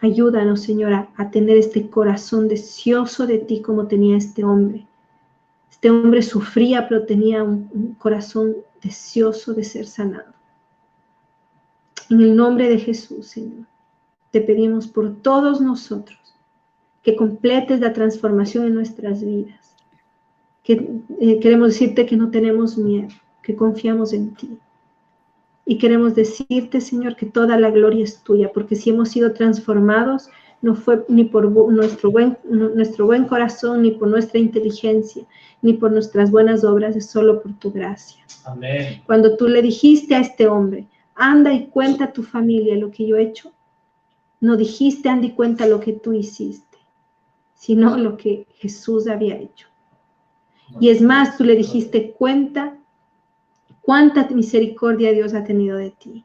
Ayúdanos, Señor, a tener este corazón deseoso de ti como tenía este hombre. Este hombre sufría, pero tenía un corazón deseoso de ser sanado. En el nombre de Jesús, Señor, te pedimos por todos nosotros que completes la transformación en nuestras vidas. Queremos decirte que no tenemos miedo, que confiamos en ti. Y queremos decirte, Señor, que toda la gloria es tuya, porque si hemos sido transformados, no fue ni por nuestro buen corazón, ni por nuestra inteligencia, ni por nuestras buenas obras, es solo por tu gracia. Amén. Cuando tú le dijiste a este hombre, anda y cuenta a tu familia lo que yo he hecho, no dijiste, anda y cuenta lo que tú hiciste. sino lo que Jesús había hecho. Y es más, tú le dijiste, cuenta cuánta misericordia Dios ha tenido de ti.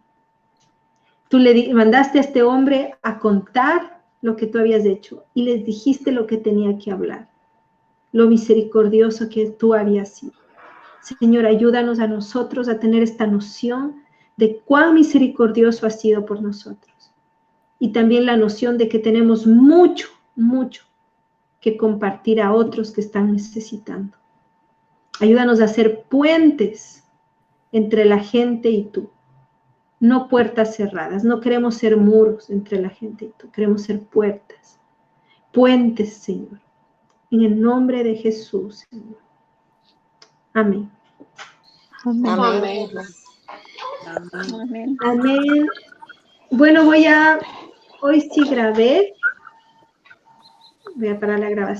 Tú le mandaste a este hombre a contar lo que tú habías hecho y les dijiste lo que tenía que hablar, lo misericordioso que tú habías sido. Señor, ayúdanos a nosotros a tener esta noción de cuán misericordioso has sido por nosotros. Y también la noción de que tenemos mucho, mucho que compartir a otros que están necesitando. Ayúdanos a hacer puentes entre la gente y tú. No puertas cerradas. No queremos ser muros entre la gente y tú. Queremos ser puertas. Puentes, Señor. En el nombre de Jesús, Señor. Amén. Amén. Amén. Amén. Amén. Bueno, hoy sí grabé. Voy a parar la grabación.